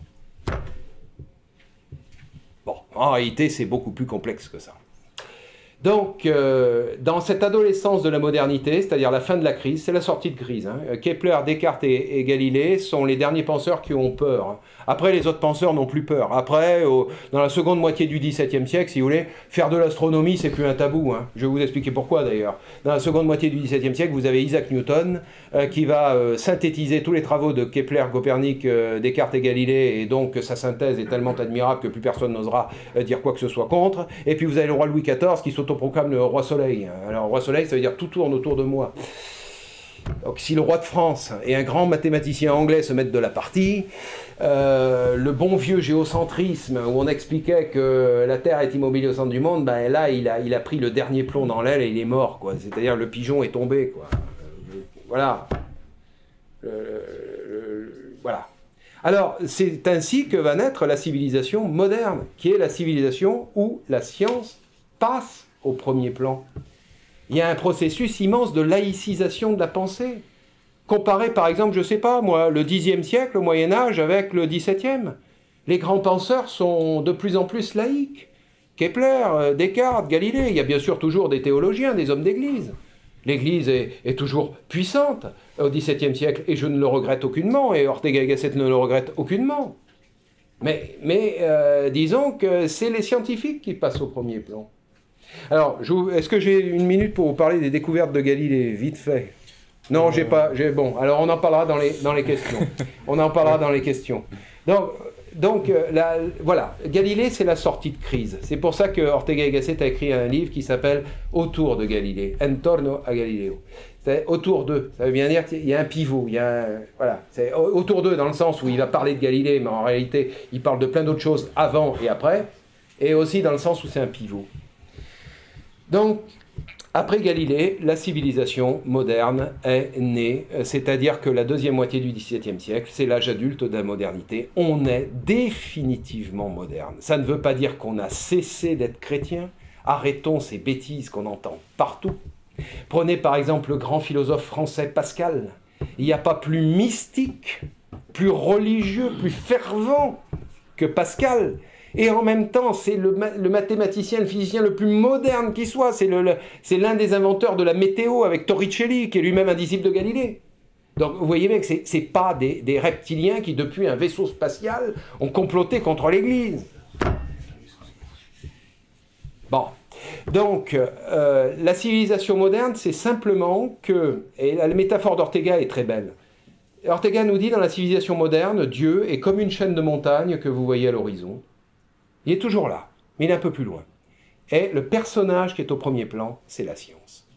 Speaker 1: Bon, en réalité, c'est beaucoup plus complexe que ça. Donc, dans cette adolescence de la modernité, c'est-à-dire la fin de la crise, c'est la sortie de crise. Hein. Kepler, Descartes et Galilée sont les derniers penseurs qui ont peur. Hein. Après, les autres penseurs n'ont plus peur. Après, dans la seconde moitié du XVIIe siècle, si vous voulez, faire de l'astronomie, c'est plus un tabou. Hein. Je vais vous expliquer pourquoi, d'ailleurs. Dans la seconde moitié du XVIIe siècle, vous avez Isaac Newton, qui va synthétiser tous les travaux de Kepler, Copernic, Descartes et Galilée, et donc sa synthèse est tellement admirable que plus personne n'osera dire quoi que ce soit contre. Et puis vous avez le roi Louis XIV qui s'autoproclame le roi Soleil. Alors, roi Soleil, ça veut dire tout tourne autour de moi. Donc si le roi de France et un grand mathématicien anglais se mettent de la partie, le bon vieux géocentrisme où on expliquait que la Terre est immobilisée au centre du monde, ben là il a pris le dernier plomb dans l'aile et il est mort, quoi. C'est-à-dire le pigeon est tombé, quoi. Voilà. Voilà. Alors c'est ainsi que va naître la civilisation moderne, qui est la civilisation où la science passe au premier plan. Il y a un processus immense de laïcisation de la pensée. Comparez par exemple, je ne sais pas moi, le Xe siècle au Moyen-Âge avec le XVIIe. Les grands penseurs sont de plus en plus laïques. Kepler, Descartes, Galilée, il y a bien sûr toujours des théologiens, des hommes d'église. L'Église est toujours puissante au XVIIe siècle, et je ne le regrette aucunement, et Ortega y Gasset ne le regrette aucunement. Mais disons que c'est les scientifiques qui passent au premier plan. Alors, est-ce que j'ai une minute pour vous parler des découvertes de Galilée, vite fait? Non, j'ai pas. Bon, alors on en parlera dans les questions. On en parlera dans les questions. Donc voilà, Galilée, c'est la sortie de crise. C'est pour ça que Ortega y Gasset a écrit un livre qui s'appelle Autour de Galilée, En torno a Galileo. C'est autour d'eux. Ça veut bien dire qu'il y a un pivot. Voilà, c'est autour d'eux dans le sens où il va parler de Galilée, mais en réalité, il parle de plein d'autres choses avant et après, et aussi dans le sens où c'est un pivot. Donc, après Galilée, la civilisation moderne est née, c'est-à-dire que la deuxième moitié du XVIIe siècle, c'est l'âge adulte de la modernité. On est définitivement moderne. Ça ne veut pas dire qu'on a cessé d'être chrétien. Arrêtons ces bêtises qu'on entend partout. Prenez par exemple le grand philosophe français Pascal. Il n'y a pas plus mystique, plus religieux, plus fervent que Pascal. Et en même temps, c'est le mathématicien, le physicien le plus moderne qui soit. C'est l'un des inventeurs de la météo avec Torricelli, qui est lui-même un disciple de Galilée. Donc vous voyez bien que ce n'est pas des reptiliens qui, depuis un vaisseau spatial, ont comploté contre l'Église. Bon, donc la civilisation moderne, c'est simplement que, et la métaphore d'Ortega est très belle, Ortega nous dit dans la civilisation moderne, Dieu est comme une chaîne de montagnes que vous voyez à l'horizon. Il est toujours là, mais il est un peu plus loin. Et le personnage qui est au premier plan, c'est la science.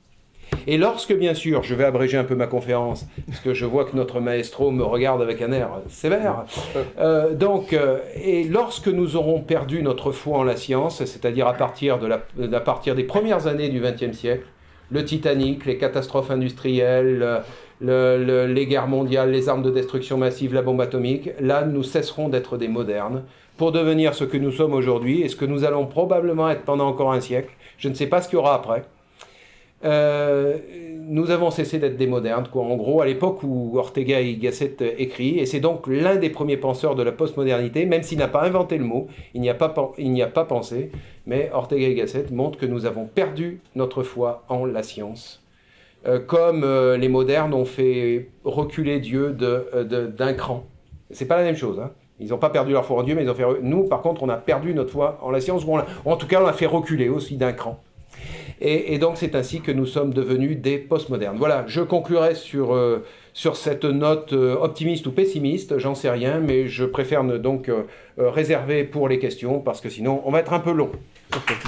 Speaker 1: Et lorsque, bien sûr, je vais abréger un peu ma conférence, parce que je vois que notre maestro me regarde avec un air sévère, et lorsque nous aurons perdu notre foi en la science, c'est-à-dire à partir des premières années du XXe siècle, le Titanic, les catastrophes industrielles, les guerres mondiales, les armes de destruction massive, la bombe atomique, là, nous cesserons d'être des modernes pour devenir ce que nous sommes aujourd'hui et ce que nous allons probablement être pendant encore un siècle. Je ne sais pas ce qu'il y aura après. Nous avons cessé d'être des modernes, quoi. En gros, à l'époque où Ortega y Gasset écrit, et c'est donc l'un des premiers penseurs de la postmodernité, même s'il n'a pas inventé le mot, il n'y a pas pensé, mais Ortega y Gasset montre que nous avons perdu notre foi en la science. Comme les modernes ont fait reculer Dieu d'un cran. C'est pas la même chose, hein. Ils n'ont pas perdu leur foi en Dieu, mais ils ont fait... Nous, par contre, on a perdu notre foi en la science, ou en tout cas, on l'a fait reculer aussi d'un cran. Et donc, c'est ainsi que nous sommes devenus des postmodernes. Voilà, je conclurai sur cette note optimiste ou pessimiste, j'en sais rien, mais je préfère donc réserver pour les questions, parce que sinon, on va être un peu long.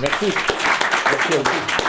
Speaker 2: Merci.
Speaker 1: Merci à vous.